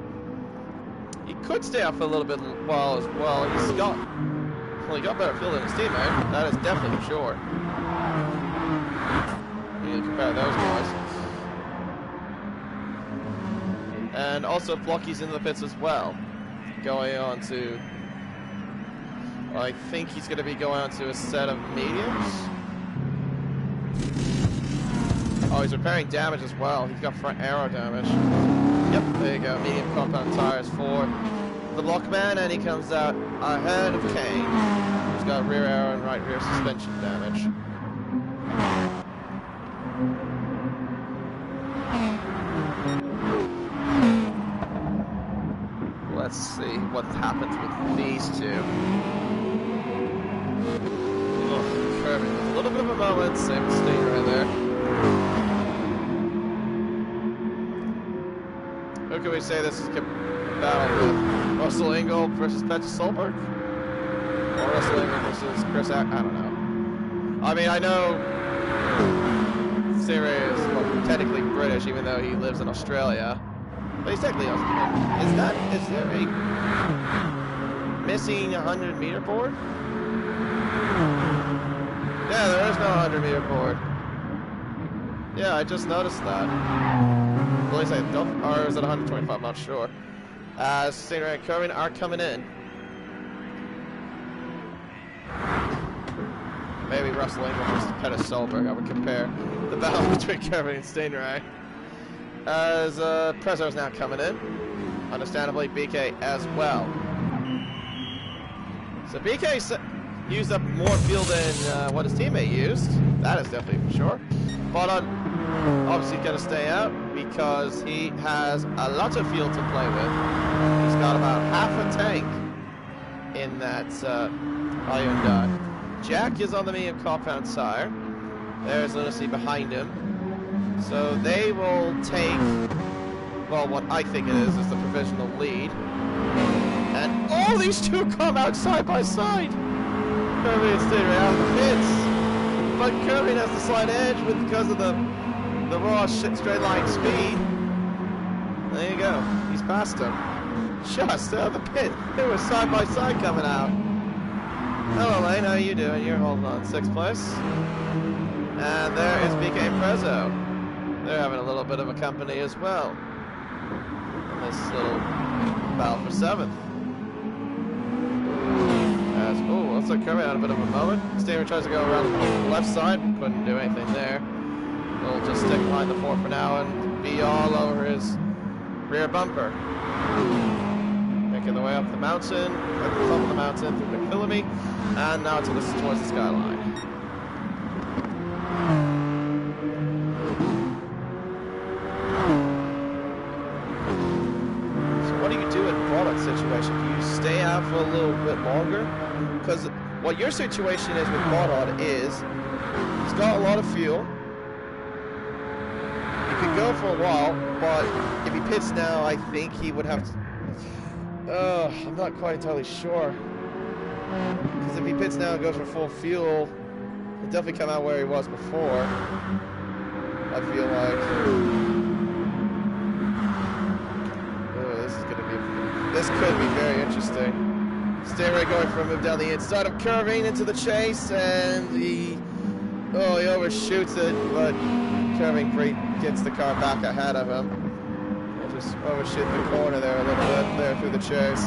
he could stay out for a little bit while as well. He got better fuel than his teammate. That is definitely for sure. Compare those guys. And also Blocky's into the pits as well. Going on to, I think he's going to be going on to a set of mediums. Oh, he's repairing damage as well. He's got front aero damage. Yep, there you go. Medium compound tires for the Blockman, and he comes out ahead of Kane, who's got rear aero and right rear suspension damage. Let's see what happens with these two. Oh, Kirby, a little bit of a moment, same mistake right there. Who can we say this is a battle with? Russell Ingall versus Petra Solberg? Or Russell Ingall versus Chris I don't know. I mean, I know Stingray is technically British, even though he lives in Australia. But he's technically Australian. Is there a missing 100-meter board? Yeah, there is no 100-meter board. Yeah, I just noticed that. At least I don't, or is it 125? I'm not sure. Stingray and Kerwin are coming in. Maybe Russell Engel versus Pettis Solberg. I would compare the battle between Kerwin and Stingray. As Prezzo is now coming in. Understandably, BK as well. So BK used up more fuel than what his teammate used. That is definitely for sure. But obviously going to stay out because he has a lot of fuel to play with. He's got about half a tank in that Hyundai. Jack is on the medium compound tire. There's Lunacy behind him. So they will take, well, what I think it is the provisional lead. And all these two come out side by side. Kirby and Stingray out of the pits. But Kirby has the slight edge because of the raw straight line speed. There you go. He's past him. Just out of the pit. They were side by side coming out. Hello Lane, how you doing? You're holding on 6th place. And there is BK and Prezzo. They're having a little bit of a company as well. In this little battle for 7th. Oh, looks like Kirby had a bit of a moment. Stingray tries to go around the left side. Couldn't do anything there. We'll just stick behind the 4 for now and be all over his rear bumper. Making the way up the mountain, at the top of the mountain through McPhillamy, and now towards the skyline. So what do you do in a product situation? Do you stay out for a little bit longer? Because what your situation is with Baudot is he's got a lot of fuel. He could go for a while, but if he pits now, I think he would have to. I'm not quite entirely sure. Because if he pits now and goes for full fuel, he'll definitely come out where he was before. I feel like. This could be very interesting. Stingray going for a move down the inside of Curving into the chase, and he overshoots it, but Curving gets the car back ahead of him. He'll just overshoot the corner there a little bit there through the chase.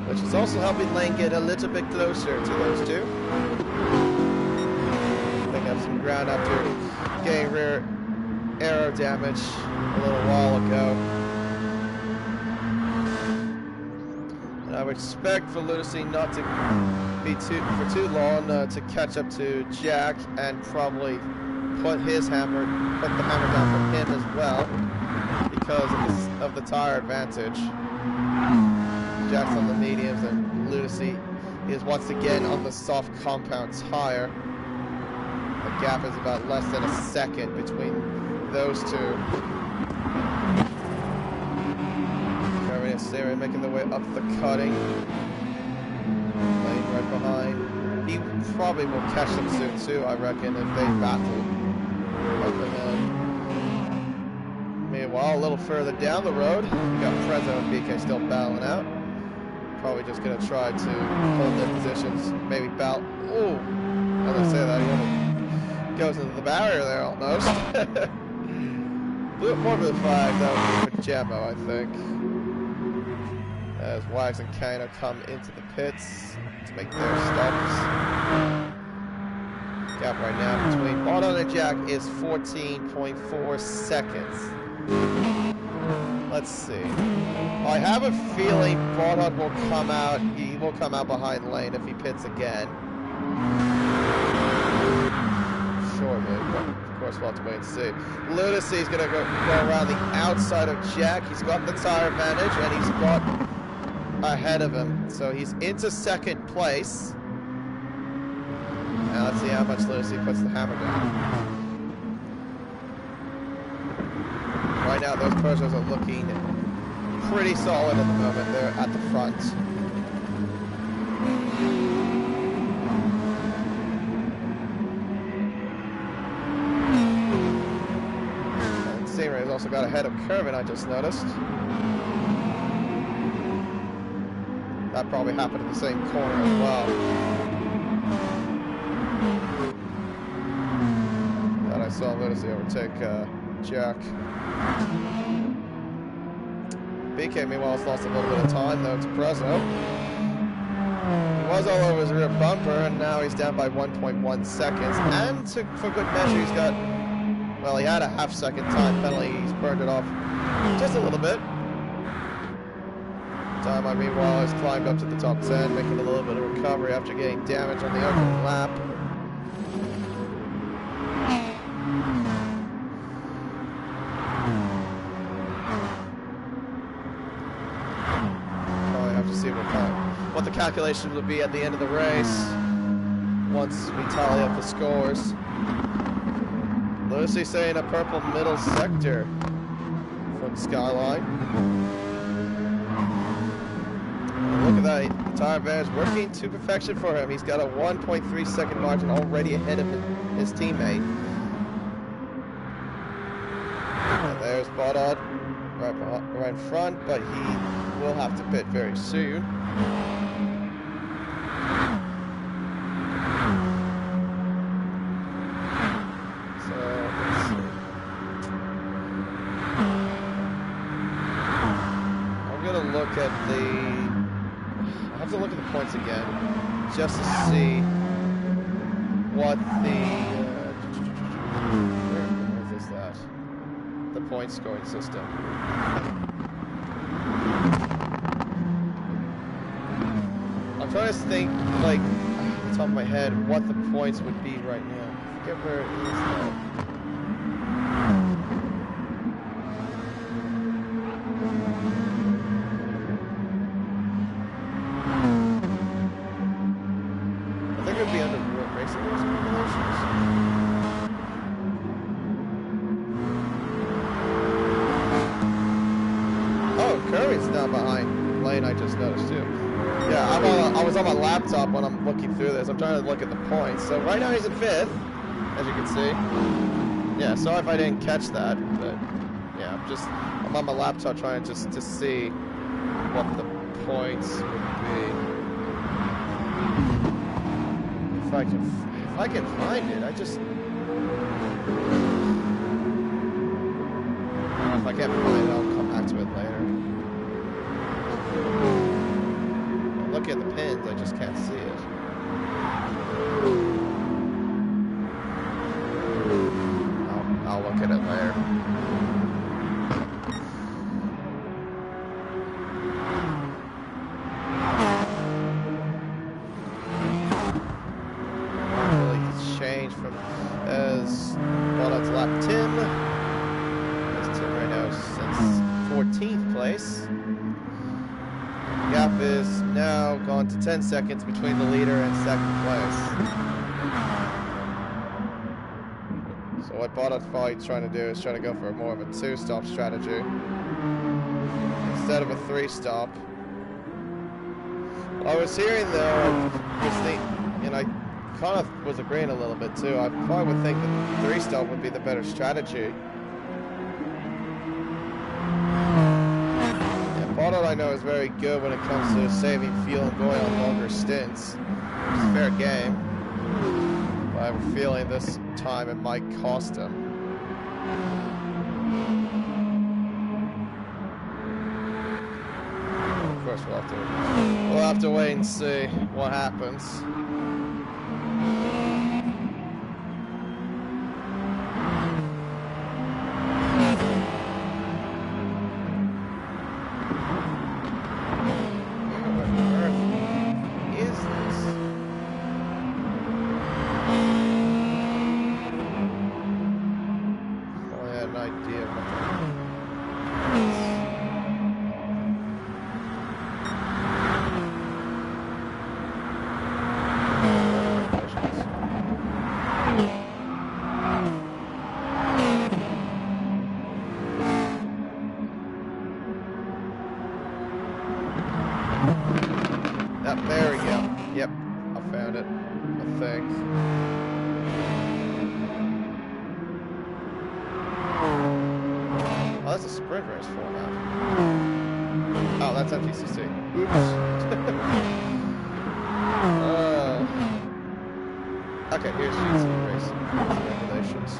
Which is also helping Lane get a little bit closer to those two. Picking up some ground after getting rear aero damage a little while ago. And I would expect for Lunacy not to be for too long to catch up to Jack and probably put the hammer down for him as well because of the tire advantage. Jack's on the mediums and Lunacy is once again on the soft compound tire. The gap is about less than a second between those two. Kerwin and Stingray making their way up the cutting. Lane right behind. He probably will catch them soon too, I reckon, if they battle. Meanwhile, a little further down the road, we got Prezzo and BK still battling out. Probably just going to try to hold their positions, maybe battle. Oh, I was going to say that, he almost goes into the barrier there almost. More of a flag, that would be for Gemmo, I think. As Wags and Kano come into the pits to make their stops. Gap right now between Baudot and Jack is 14.4 seconds. Let's see. I have a feeling Baudot will come out. He will come out behind Lane if he pits again. Shortly, but of course we'll have to wait and see. Lunacy is going to go around the outside of Jack. He's got the tire advantage and he's got ahead of him, so he's into 2nd place. Now let's see how much Lunacy puts the hammer down. Right now, those Peugeots are looking pretty solid at the moment. They're at the front. And Stingray has also got ahead of Kerwin, I just noticed. That probably happened in the same corner as well. That I saw Lucy overtake Jack. BK, meanwhile, has lost a little bit of time, though, to Prezzo. He was all over his rear bumper, and now he's down by 1.1 seconds. And for good measure, he's got, well, he had a half-second time penalty. He's burned it off just a little bit. Time, meanwhile, has climbed up to the top 10, making a little bit of recovery after getting damage on the opening lap. Probably have to see what the calculations would be at the end of the race once we tally up the scores. Lucy saying a purple middle sector from Skyline. Look at that, the tire badge working to perfection for him. He's got a 1.3 second margin already ahead of his teammate. And there's Bathurst right in front, but he will have to pit very soon. So, let's see. I'm going to look at the... I have to look at the points again, just to see what the where is that? The point scoring system. I'm trying to think, like, off the top of my head, what the points would be right now. I forget where it is now. Behind Lane, I just noticed too. Yeah, I was on my laptop when I'm looking through this. I'm trying to look at the points. So right now he's in 5th, as you can see. Yeah, sorry if I didn't catch that, but yeah, I'm on my laptop trying just to see what the points would be. If I can find it, if I can't find it, I'll come back to it later. I'm looking at the pins, I just can't see it. I'll look at it later. Really changed from that's lap 10. That's Tim right now since 14th place. Gap is now gone to 10 seconds between the leader and second place. So what Bathurst is trying to do is trying to go for more of a 2-stop strategy instead of a 3-stop. I was hearing though, and I kind of was agreeing a little bit too. I probably would think that the 3-stop would be the better strategy. Bathurst, I know, is very good when it comes to saving fuel and going on longer stints, which is fair game. But I have a feeling this time it might cost him. Of course, we'll have to wait and see what happens. There we go. Yep, I found it, I think. Oh, that's a sprint race format. Oh, that's MTCC. Oops. Okay, here's GT Racing. Congratulations.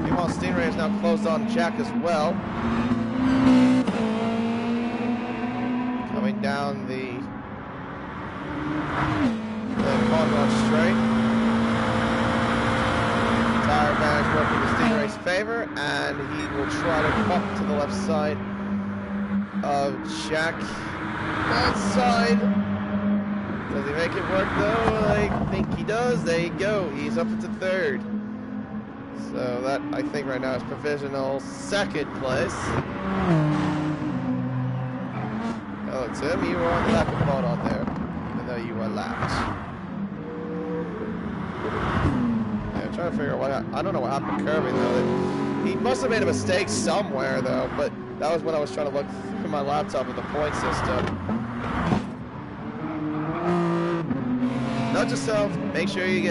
Meanwhile, Stingray is now closed on Jack as well. Coming down the Conrod straight. Tire advantage working in Stingray's favor, and he will try to pop to the left side of Jack. Outside. Does he make it work though? I think he does. There you go. He's up into third. So that, I think right now is provisional second place. Hello Tim, you were on the lap of the on there, even though you were lapped. Yeah, I'm trying to figure out what I don't know what happened to Kirby though. He must have made a mistake somewhere though, but that was when I was trying to look through my laptop at the point system. Note yourself, make sure you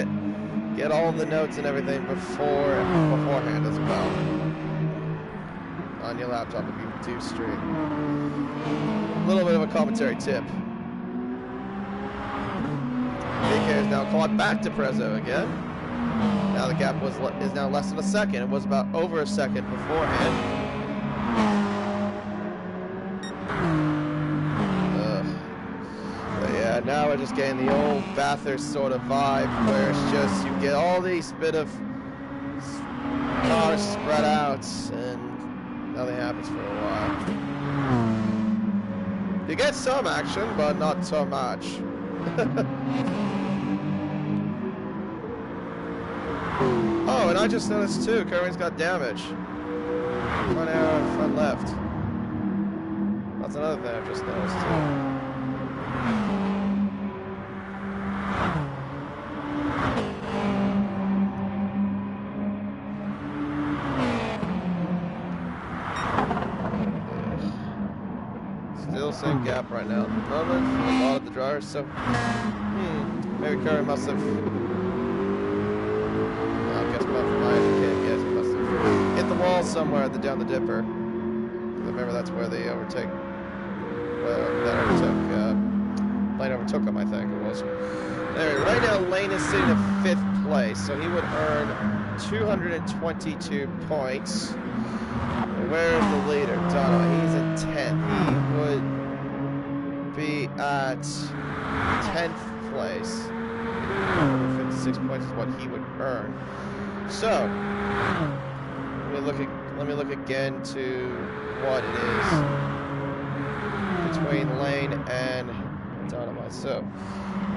get all the notes and everything beforehand as well. On your laptop if you do stream. A little bit of a commentary tip. BK is now caught back to Prezzo again. Now the gap is now less than a second. It was about over a second beforehand. But now we're just getting the old Bathurst sort of vibe where it's just you get all these bit of cars spread out and nothing happens for a while. You get some action, but not so much. Oh, and I just noticed too, Kerwin's got damage. Front arrow, front left. That's another thing I've just noticed too. Still same gap right now. Moment for a lot of the drivers, so maybe Kerwin must have. I guess from my guess he must have hit the wall somewhere down the dipper. Remember that's where they overtake. Lane overtook him, I think it was. Anyway, right now Lane is sitting in 5th place, so he would earn 222 points. Where's the leader? Dono, he's in 10th. He would be at 10th place. 56 points is what he would earn. So, let me look again to what it is between Lane and Dynamite. So,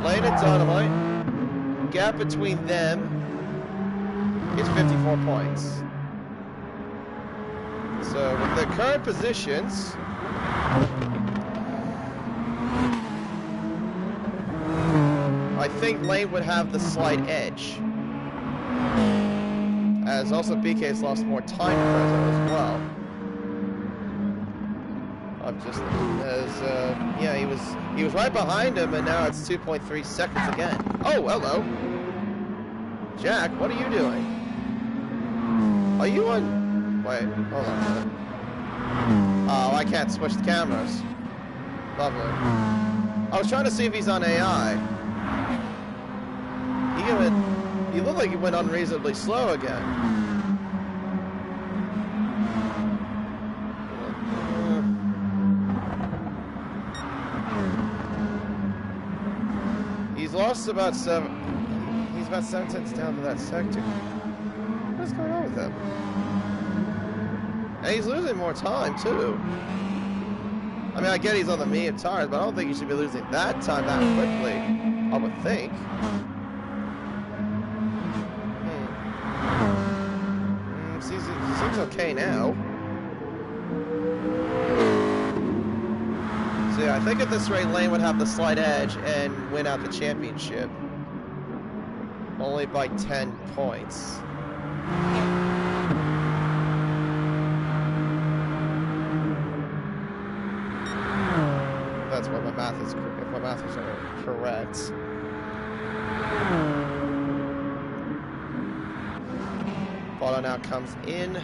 Lane and Dynamite, gap between them is 54 points. So, with the current positions, I think Lane would have the slight edge. As also BK's lost more time present as well. I'm just yeah, he was right behind him, and now it's 2.3 seconds again. Oh, hello, Jack. What are you doing? Are you on? Wait, hold on a minute. Oh, I can't switch the cameras. Lovely. I was trying to see if he's on AI. He looked like he went unreasonably slow again. He's lost about he's about 7 tenths down to that sector. What's going on with him? And he's losing more time too. I mean, I get he's on the medium tires, but I don't think he should be losing that time that quickly. I would think. Seems okay now. So yeah, I think at this rate, Lane would have the slight edge and win out the championship. Only by 10 points. That's what my math is. If my math is correct. Botto now comes in.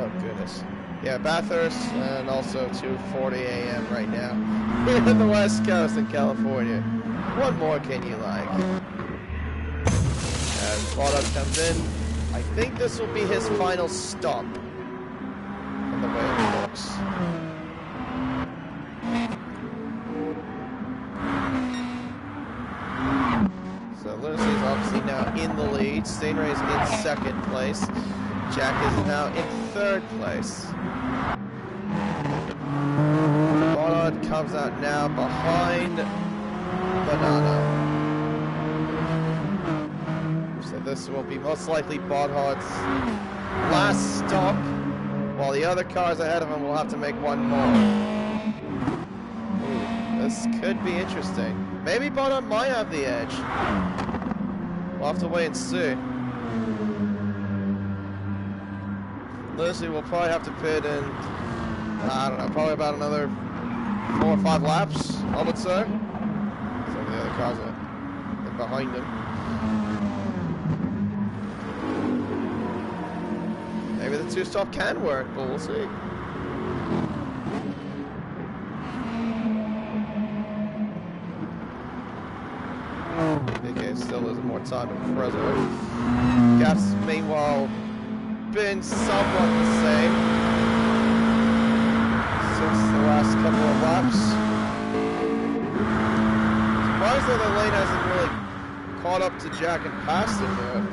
Oh, goodness. Yeah, Bathurst, and also 2:40 a.m. right now. Here on the West Coast in California. What more can you like? As Bathurst comes in, I think this will be his final stop. From the way it looks. So Lunacy is obviously now in the lead. Stingray is in second place. Jack is now in third place. Bonard comes out now behind Banana. So this will be most likely Bonhardt's last stop, while the other cars ahead of him will have to make one more. Ooh, this could be interesting. Maybe Bonhart might have the edge. We'll have to wait and see. Lucy will probably have to pit in, I don't know, probably about another 4 or 5 laps, I would say. Some of the other cars are behind him. Maybe the 2-stop can work, but we'll see. BK still has more time to preserve. Gaps, meanwhile, been somewhat the same since the last couple of laps. Surprised though the lane hasn't really caught up to Jack and passed him yet.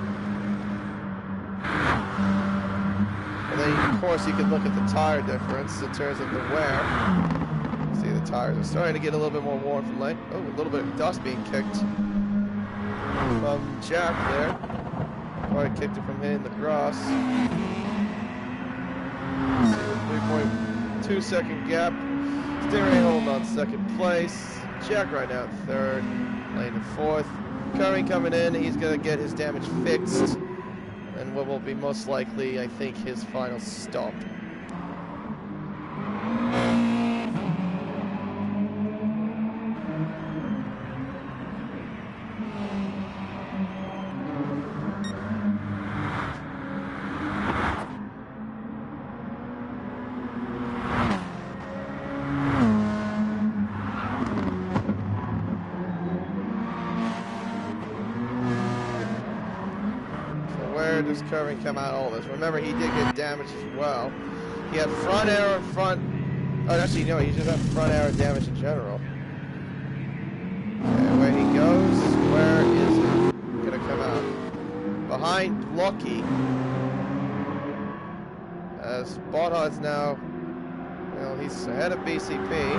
And then of course you can look at the tire difference in terms of the wear. See the tires are starting to get a little bit more worn from lane. Oh, a little bit of dust being kicked from Jack there. Probably kicked it from hitting the grass. 3.2 second gap. Stingray holding on second place. Jack right now at third. Lane in fourth. Curry coming in. He's going to get his damage fixed. And what will be most likely, I think, his final stop. Does Curving come out all this? Remember, he did get damaged as well. He had front arrow and front. Oh, actually, no, he just had front arrow damage in general. Okay, where he goes, where is it gonna come out? Behind Lucky. As Bonhardt's now, well, he's ahead of BCP.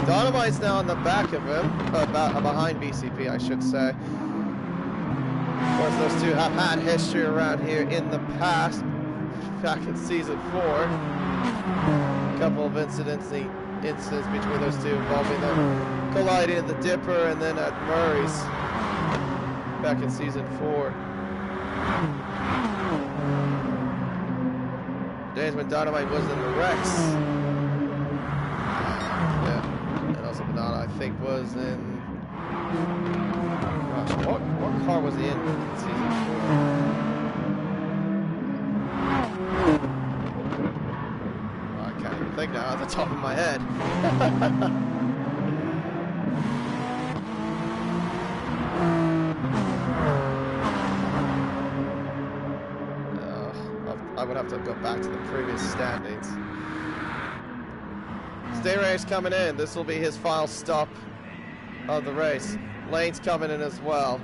Dynamite's now on the back of him, behind BCP, I should say. Of course, those two have had history around here in the past, back in season 4. A couple of incidents between those two involving them colliding at the Dipper and then at Murray's back in season 4. Days when Dynamite was in the Rex. Yeah, and also Banana, I think, was in. What car was he in season 4? I can't even think now at the top of my head. I would have to go back to the previous standings. Stingray's coming in. This will be his final stop of the race. Lane's coming in as well.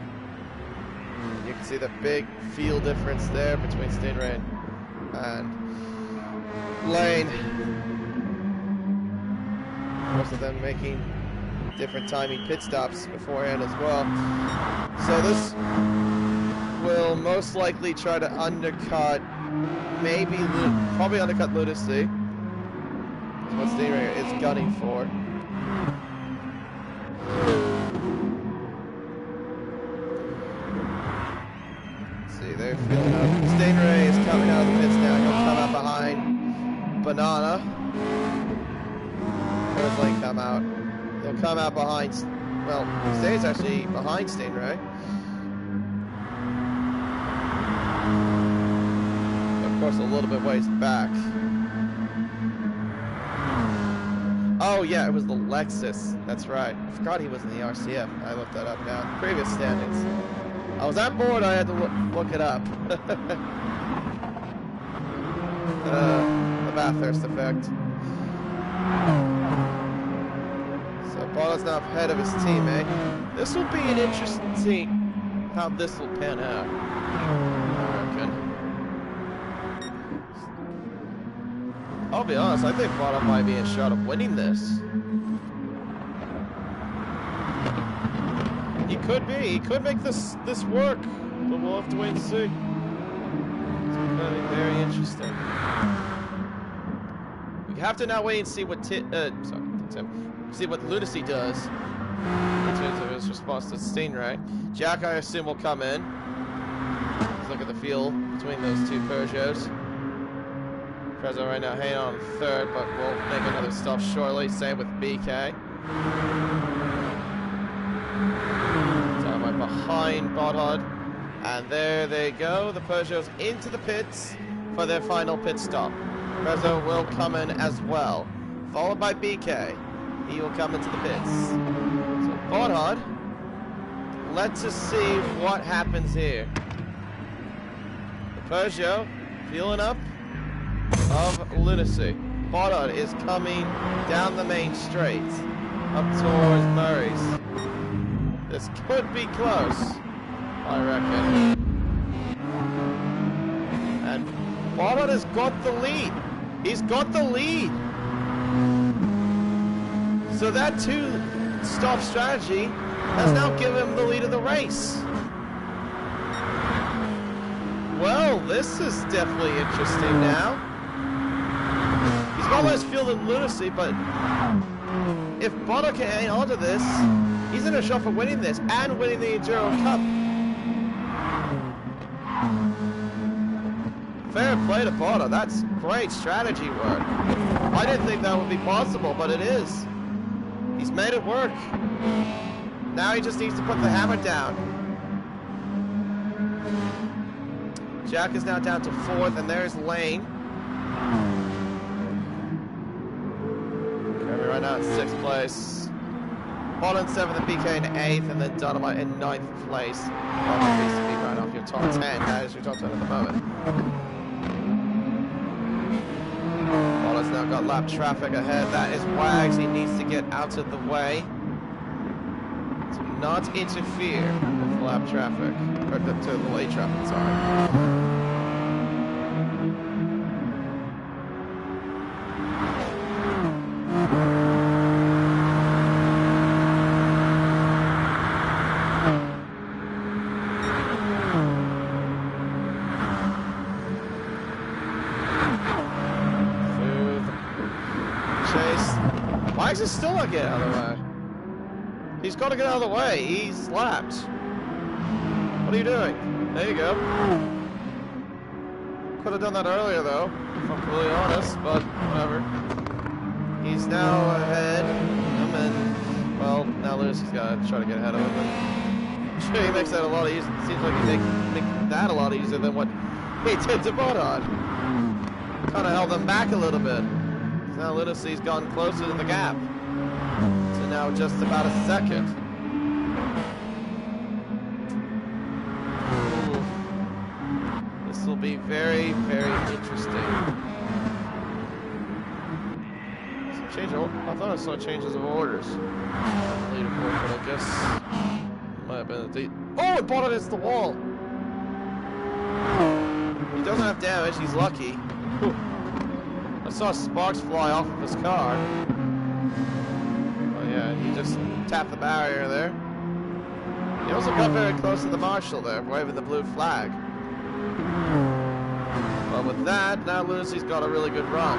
You can see the big field difference there between Stingray and Lane. Most of them making different timing pit stops beforehand as well. So this will most likely try to undercut, probably undercut Lunacy. That's what Stingray is gunning for. They're feeling up. Stingray is coming out of the pits now. He'll come out behind Banana. Where's Lane come out? He'll come out behind. Well, he stays actually behind Stingray. of course, a little bit ways back. Oh, yeah, it was the Lexus. That's right. I forgot he was in the RCF. I looked that up now. Previous standings. I was that bored I had to look it up. The Bathurst effect. So Bottas now ahead of his teammate. This will be an interesting scene. How this will pan out, I reckon. I'll be honest, I think Bottas might be a shot of winning this. He could be. He could make this work, but we'll have to wait and see. It's going to be very interesting. We have to now wait and see what see what Lunacy does in terms of his response to Stingray. Jack, I assume, will come in. Let's look at the field between those two Peugeots. Prezzo right now hanging on third, but we'll make another stop shortly. Same with BK. Down right behind Bodhod. And there they go. The Peugeots into the pits for their final pit stop. Prezzo will come in as well, followed by BK. He will come into the pits. So Bodhod, let's just see what happens here. The Peugeot feeling up of Lunacy. Bodhod is coming down the main straight up towards Murray's. This could be close, I reckon. And Bodhod has got the lead. He's got the lead. So that two-stop strategy has now given him the lead of the race. Well, this is definitely interesting now. He's got less fuel than Lunacy, but if Bono can hang on to this, he's in a shot for winning this and winning the Enduro Cup. Fair play to Bono. That's great strategy work. I didn't think that would be possible, but it is. He's made it work. Now he just needs to put the hammer down. Jack is now down to fourth, and there's Lane. Kirby right now in sixth place. Bono in seventh, and BK in eighth, and then Dynamite in ninth place. Well, that needs to be right off your top 10. That is your top 10 at the moment. Bono's now got lap traffic ahead. That is Wags. He needs to get out of the way to not interfere with the lap traffic, or to the late traffic, sorry. Wags is still not getting out of the way. He's got to get out of the way. He's lapped. What are you doing? There you go. Could have done that earlier, though, if I'm completely honest, but whatever. He's now ahead. And, well, now Lucy's got to try to get ahead of him. I'm sure he makes that a lot easier. It seems like he makes that a lot easier than what he did to Bodhod. Kind of held them back a little bit. Now Lunacy's gone closer to the gap. So now just about a second. Ooh. This will be very, very interesting. Some change of, I thought I saw changes of orders. Leaderboard, but I guess it might have been the oh, it bought it against the wall. He doesn't have damage, he's lucky. Whew. I saw sparks fly off of his car. Oh yeah, he just tapped the barrier there. He also got very close to the marshal there, waving the blue flag. But with that, now Lunacy's got a really good run.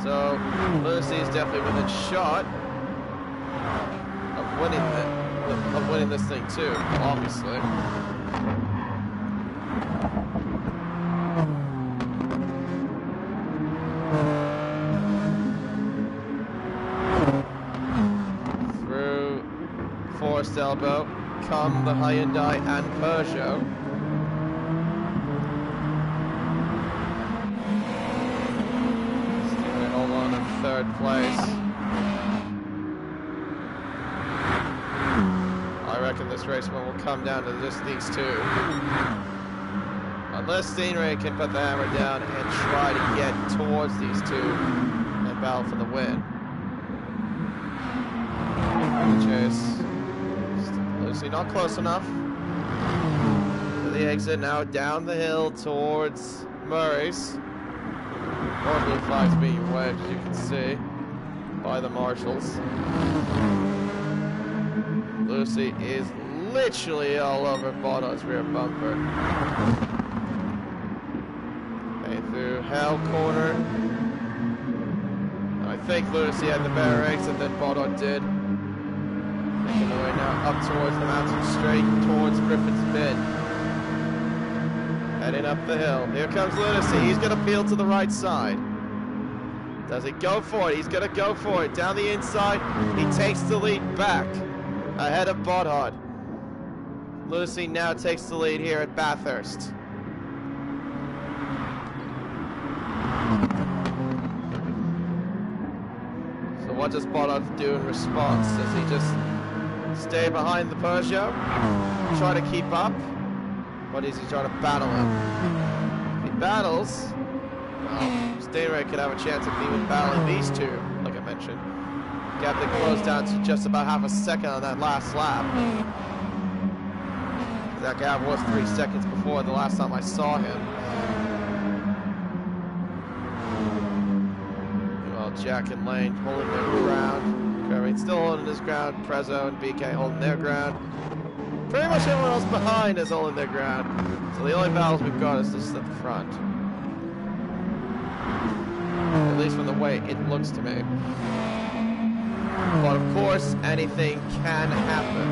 So Lunacy is definitely within shot of winning this thing too, obviously. Elbow come the Hyundai and Peugeot. place. I reckon this race will come down to just these two. Unless Stingray can put the hammer down and try to get towards these two and battle for the win. Chase. Lucy not close enough. To the exit now down the hill towards Murray's. More blue flags being waved, as you can see, by the marshals. Lucy is literally all over Bono's rear bumper. Okay, through Hell Corner. I think Lucy had the better exit than Bono did. Making the way now up towards the mountain straight towards Griffin's Bend. Heading up the hill. Here comes Lunacy. He's going to peel to the right side. Does he go for it? He's going to go for it. Down the inside. He takes the lead back. Ahead of Bodhard. Lunacy now takes the lead here at Bathurst. So what does Bodhard do in response? Does he just stay behind the Peugeot? Try to keep up? Or does he try to battle him? If he battles, well, Stingray could have a chance of even battling these two, like I mentioned. Gap that closed down to just about half a second on that last lap. That gap was 3 seconds before the last time I saw him. Well, Jack and Lane holding their ground. Kermit still holding his ground. Prezzo and BK holding their ground. Pretty much everyone else behind is holding their ground. So the only battles we've got is just at the front. At least from the way it looks to me. But of course, anything can happen.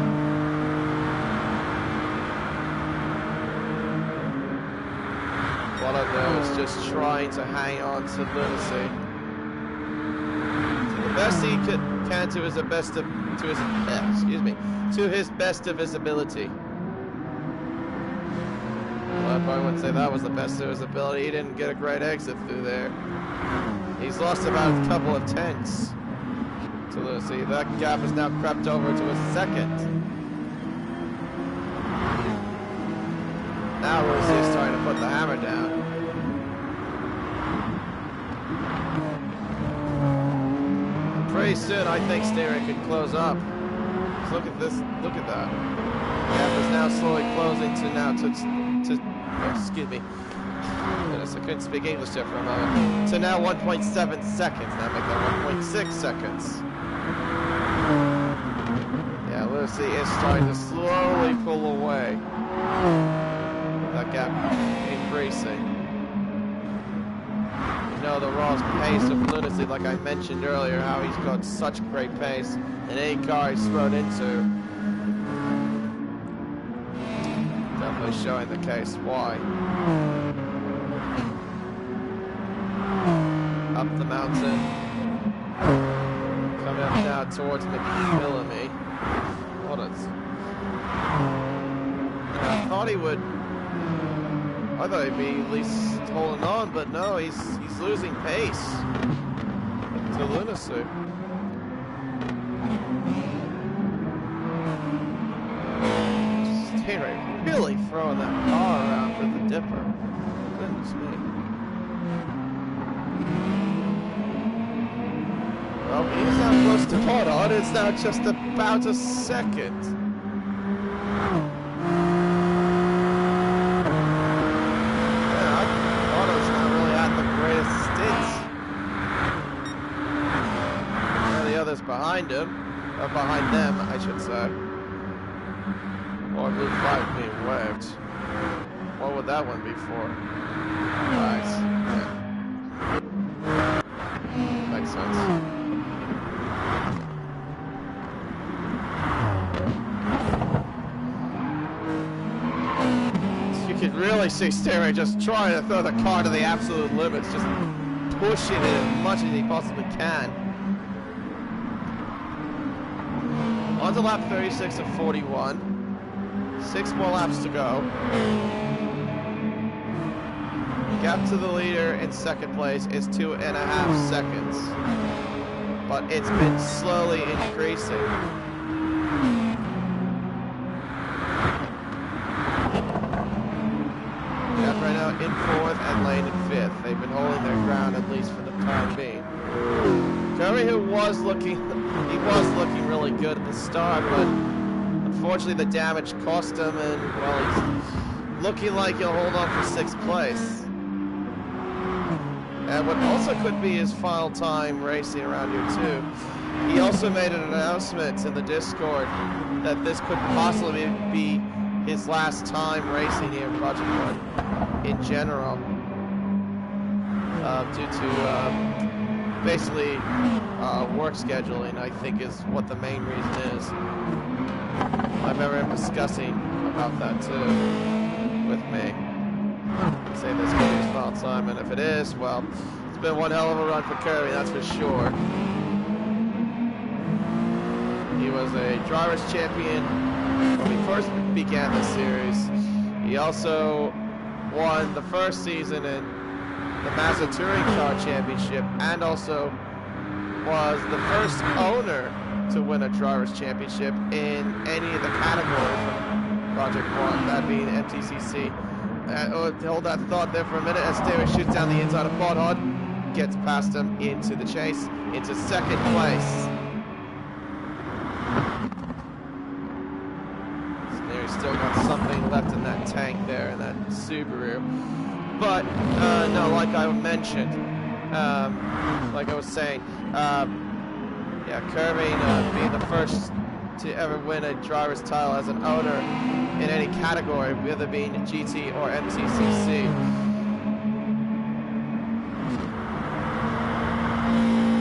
One of those just trying to hang on to Lunacy. So the best he can to his best of to his best of his ability. Well, I probably wouldn't say that was the best of his ability. He didn't get a great exit through there. He's lost about a couple of tenths to Lucy. That gap has now crept over to a second. Now Lucy is starting to put the hammer down. Pretty soon, I think Stingray could close up. Just look at this. Look at that. The gap is now slowly closing to oh, excuse me. Goodness, I couldn't speak English there for a moment. To now 1.7 seconds. Now make that 1.6 seconds. Yeah, Lucy is starting to slowly pull away. That gap increasing. You know the raw pace of Lunacy, like I mentioned earlier, how he's got such great pace in any car he's thrown into. Definitely showing the case why. Up the mountain. Coming up now towards McPhillamy. What is... I thought he would... I thought he'd be at least holding on, but no, he's losing pace to Lunacy. Stingray really throwing that car around with the dipper. Goodness me. Well, he's now close to Bodhard. It's now just about a second. Behind him, or behind them, I should say. Or blue flag being waved. What would that one be for? Nice. Yeah. Makes sense. You could really see Stingray just trying to throw the car to the absolute limits, just pushing it as much as he possibly can. On to lap 36 of 41. 6 more laps to go. Gap to the leader in second place is 2.5 seconds. but it's been slowly increasing. Yeah, right now in 4th and Lane in 5th. They've been holding their ground at least for the time being. Curry, who was looking really good at the start, but unfortunately the damage cost him, and well, he's looking like he'll hold on for 6th place. And what also could be his final time racing around here too. He also made an announcement in the Discord that this could possibly be his last time racing here in Project 1 in general, due to basically work scheduling, I think, is what the main reason is. I remember him discussing about that too with me. Say this could be his final time, and if it is, well, it's been one hell of a run for Kirby, that's for sure. He was a driver's champion when we first began the series. He also won the first season in the Mazda Touring Car Championship, and also was the first owner to win a driver's championship in any of the categories from Project 1, that being MTCC. Hold that thought there for a minute as David shoots down the inside of Bathurst, gets past him into the chase, into 2nd place. He's still got something left in that tank there, in that Subaru. But, no, like I mentioned, like I was saying, yeah, Kirby being the first to ever win a driver's title as an owner in any category, whether being GT or MTCC.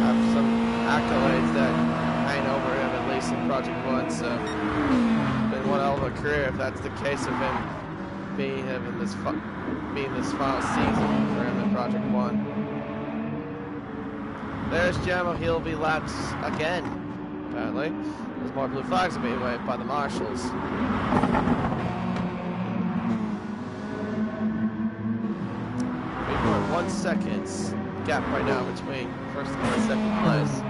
Have some accolades that hang over him, at least in Project 1, so been one hell of a career if that's the case of him being this final season for him in Project 1. There's Jamo, he'll be lapped again, apparently. There's more blue flags to be waved by the marshals. 3.1 seconds gap right now between 1st and 2nd place.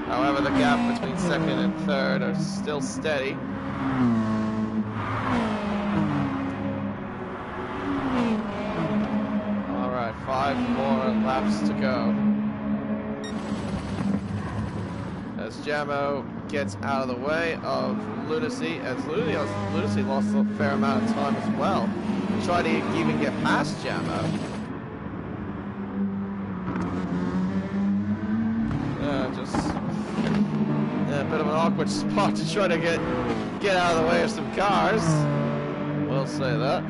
However, the gap between 2nd and 3rd are still steady. Alright, 5 more laps to go. As Jamo gets out of the way of Lunacy, as Lunacy lost a fair amount of time as well. Tried to even get past Jamo. Just a bit of an awkward spot to try to get out of the way of some cars. We'll say that.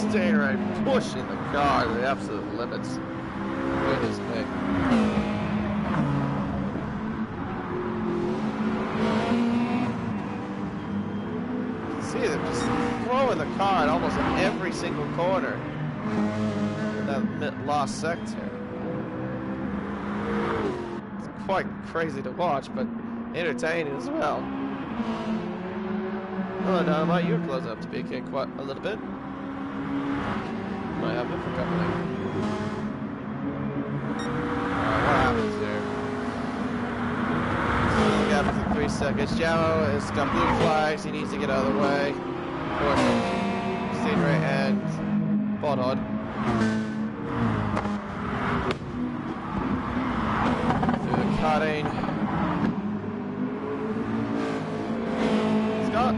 Staying right, pushing the car to the absolute limits. Goodness me. See them just throwing the car at almost every single corner in that last sector. It's quite crazy to watch, but entertaining as well. Hello, Dynamite, you're close up to BK quite a little bit. Might have it for company. What happens there? So the gap is 3 seconds. Jamo has got blue flags. He needs to get out of the way. Stingray and Bodod. Through the cutting. Scott.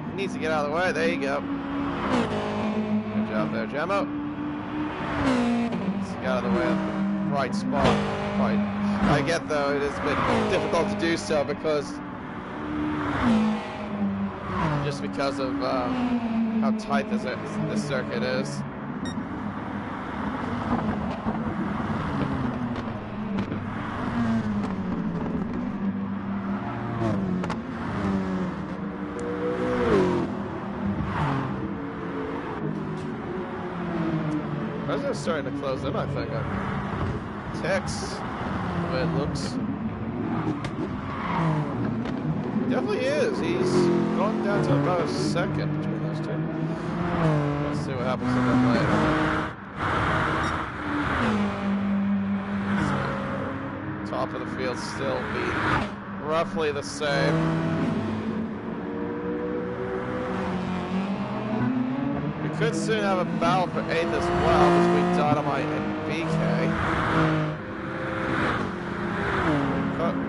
He needs to get out of the way. There you go. Good job there, Jamo. Let's get out of the way of the right spot. I get though, it is a bit difficult to do so because of how tight this circuit is. Prezo's starting to close in, I think. Tex, the way it looks. He definitely is. He's gone down to about a second between those two. Let's see what happens to them later. So, top of the field still be roughly the same. We could soon have a battle for 8th as well between Dynamite and BK.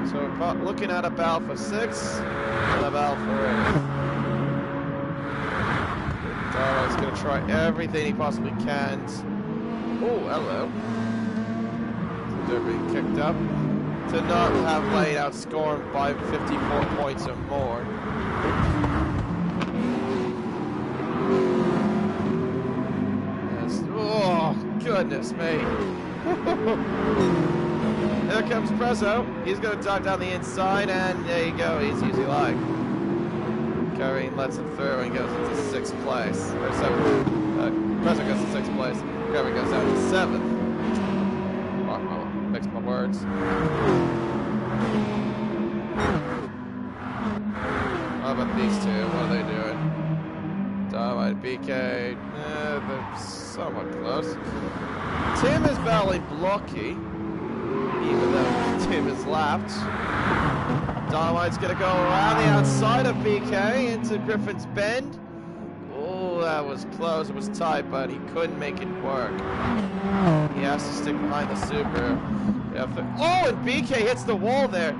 So we're looking at a battle for 6th and a battle for 8th. Dynamite's going to try everything he possibly can. Oh, hello. They're being kicked up. To not have Lane outscored by 54 points or more. Goodness me. Here comes Prezo. He's going to dive down the inside, and there you go. He's easy like. Curry lets him through and goes into 6th place. Or 7th. Prezo goes to 6th place. Curry goes down to 7th. I'll mix my words. How about these two? What are they doing? Dynamite, BK. They're somewhat close. Tim is battling Blocky, even though Tim is lapped. Dynamite's going to go around the outside of BK into Griffin's Bend. Oh, that was close. It was tight, but he couldn't make it work. He has to stick behind the Subaru. Oh, and BK hits the wall there.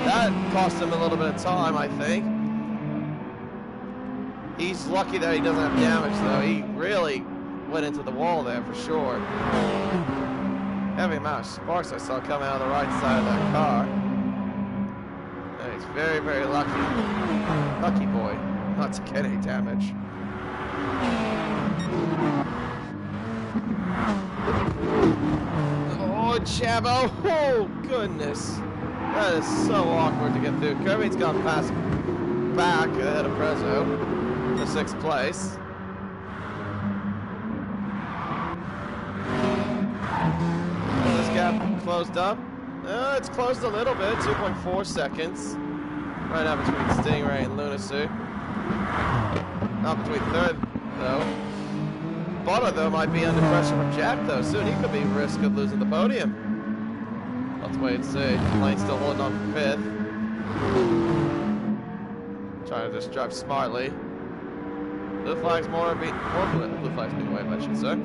That cost him a little bit of time, I think. He's lucky that he doesn't have damage, though. He really went into the wall there for sure. Heavy amount of sparks I saw coming out of the right side of that car. And he's very, very lucky. Lucky boy not to get any damage. Oh, Chabo! Oh, goodness. That is so awkward to get through. Kirby's gone past back ahead of Prezo for 6th place. Gap closed up. It's closed a little bit, 2.4 seconds. Right now between Stingray and Lunacy. Not between 3rd, though. Botta, though, might be under pressure from Jack, though. Soon he could be at risk of losing the podium. Let's wait and see. Lane's still holding on for 5th. Trying to just drive smartly. Blue flag's blue flag's being waved, I should say.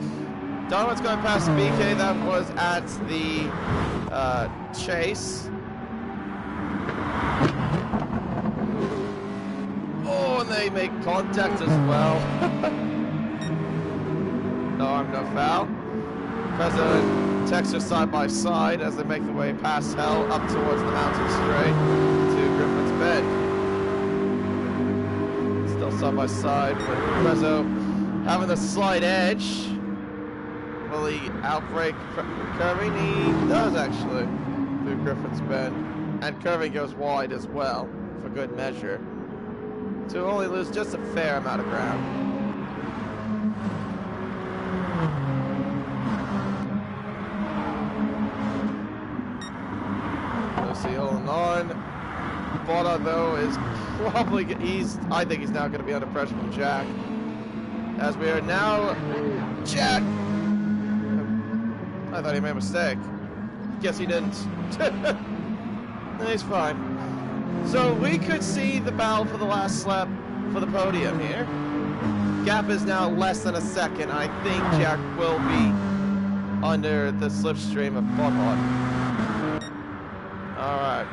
Donovan's going past BK. That was at the chase. Oh, and they make contact as well. No harm, no foul. President Texas side by side as they make their way past Hell up towards the mountain straight to Griffin's Bed. Still side by side with Prezo having the slight edge. Will he outbreak Curving? He does actually through Griffin's Bend. And Curving goes wide as well for good measure. To only lose just a fair amount of ground. Lucy holding on. Botta though is probably I think he's now going to be under pressure from Jack. As we are now Jack. I thought he made a mistake. Guess he didn't. He's fine. So we could see the battle for the last lap for the podium here. Gap is now less than a second. I think Jack will be under the slipstream of Botthot. Alright.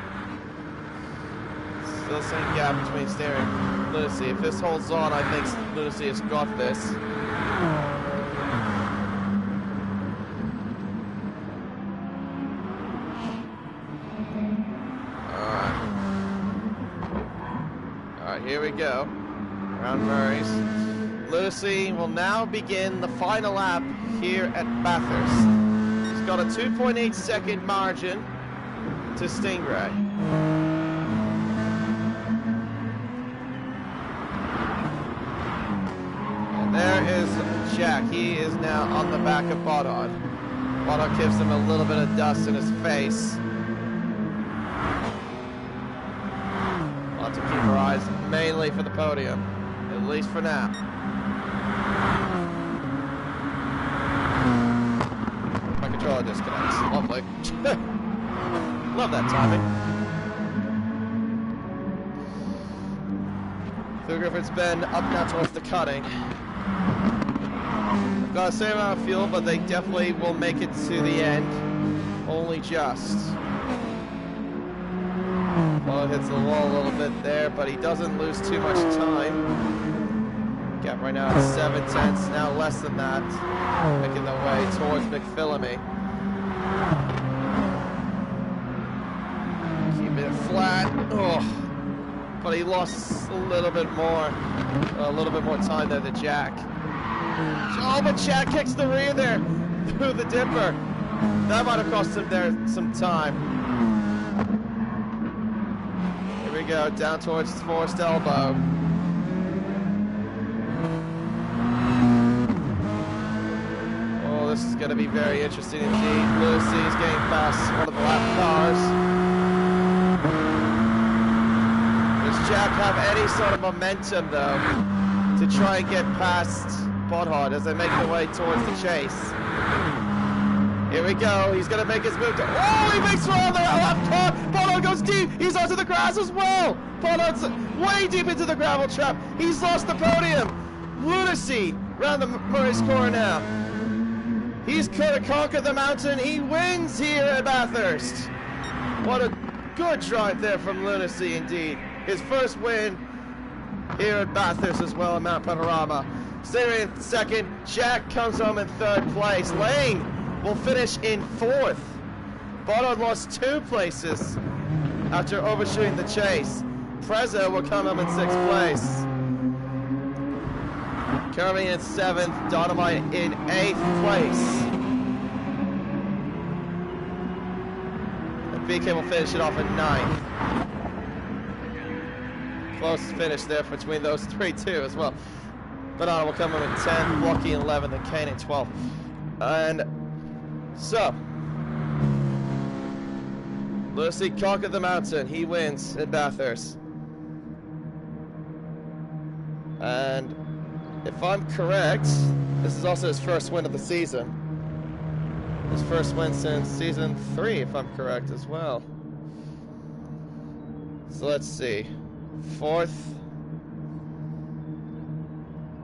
Still same gap between Steering and Lunacy. If this holds on, I think Lunacy has got this. Here we go. Around Murray's. Lunacy will now begin the final lap here at Bathurst. He's got a 2.8 second margin to Stingray. And there is Jack. He is now on the back of Bathurst. Bathurst gives him a little bit of dust in his face. We'll have to keep our eyes mainly for the podium, at least for now. My controller disconnects. Lovely. Love that timing. Phil Griffin's been up now towards the cutting. Got the same amount of fuel, but they definitely will make it to the end. Only just. Well, hits the wall a little bit there, but he doesn't lose too much time. Gap right now at 7/10, now less than that. Making the way towards McPhillamy. Keeping it flat. Oh. But he lost a little bit more time there to Jack. Oh, but Jack kicks the rear there through the dipper. That might have cost him there some time. Here we go, down towards Forest Elbow. Oh, this is going to be very interesting indeed. Lucy is getting past one of the lap cars. Does Jack have any sort of momentum, though, to try and get past Bathurst as they make their way towards the chase? Here we go. He's going to make his move. Oh, he makes one on the left car. Bathurst goes deep. He's onto the grass as well. Bathurst's way deep into the gravel trap. He's lost the podium. Lunacy round the Murray's corner now. He's going to conquer the mountain. He wins here at Bathurst. What a good drive there from Lunacy indeed. His first win here at Bathurst as well in Mount Panorama. Staying in second, Jack comes home in third place. Lane will finish in fourth. Bathurst lost 2 places after overshooting the chase. Preza will come home in 6th place. Kermit in 7th, Dynamite in 8th place. And BK will finish it off in 9th. Close finish there between those 3 too as well. Banana will come in at 10th, Blocky in 11th, and Kane in 12th. And so, Lucy conquered the mountain. He wins at Bathurst. And if I'm correct, this is also his first win of the season. His first win since season 3, if I'm correct as well. So let's see. 4th.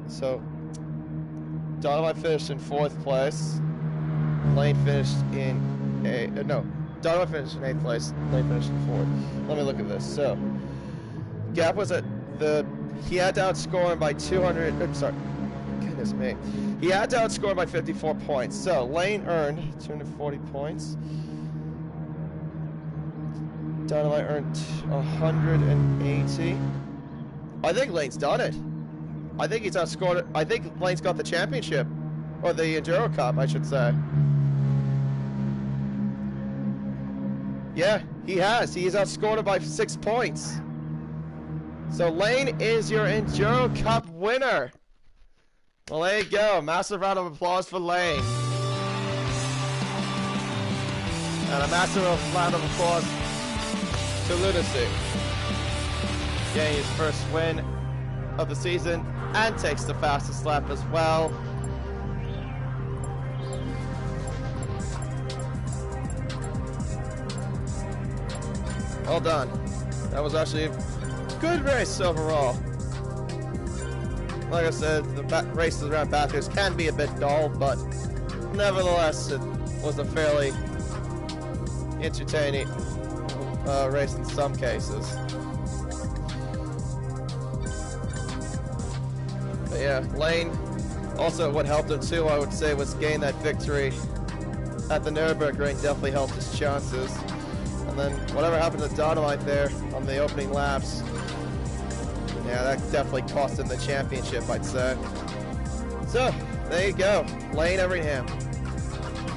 So, Dynamite finished in 4th place. Lane finished in Dynamite finished in 8th place. Lane finished in 4th. Let me look at this. So, Gap was at he had to outscore him by 200. Goodness me. He had to outscore by 54 points. So, Lane earned 240 points. Dynamite earned 180. I think Lane's done it. I think he's outscored it. I think Lane's got the championship. Or the Enduro Cup, I should say. Yeah, he has. He's outscored it by 6 points. So Lane is your Enduro Cup winner. Well, there you go. Massive round of applause for Lane. And a massive round of applause to Lunacy. Getting his first win of the season and takes the fastest lap as well. Well done. That was actually a good race overall. Like I said, the races around Bathurst can be a bit dull, but nevertheless, it was a fairly entertaining race in some cases. But yeah, Lane, also what helped him too, I would say, was gain that victory at the Nürburgring. Definitely helped his chances. And then whatever happened to Dynamite there on the opening laps, yeah, that definitely cost him the championship, I'd say. So, there you go. Lane Everingham,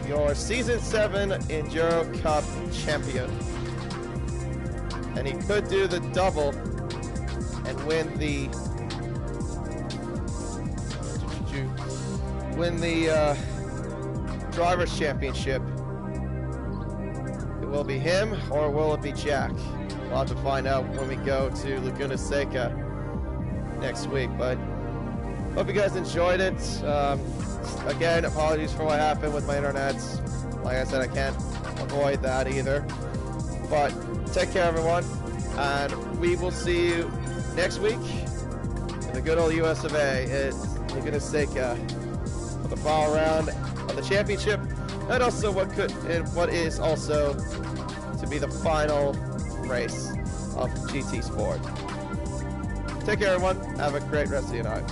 your Season 7 Enduro Cup champion. And he could do the double and win the win the Drivers' Championship? It will be him, or will it be Jack? We'll have to find out when we go to Laguna Seca next week, but hope you guys enjoyed it. Again, apologies for what happened with my internet. Like I said, I can't avoid that either. But take care, everyone, and we will see you next week in the good old US of A. It's Laguna Seca for the final round of the championship, and also what is also to be the final race of GT Sport. Take care, everyone. Have a great rest of your night.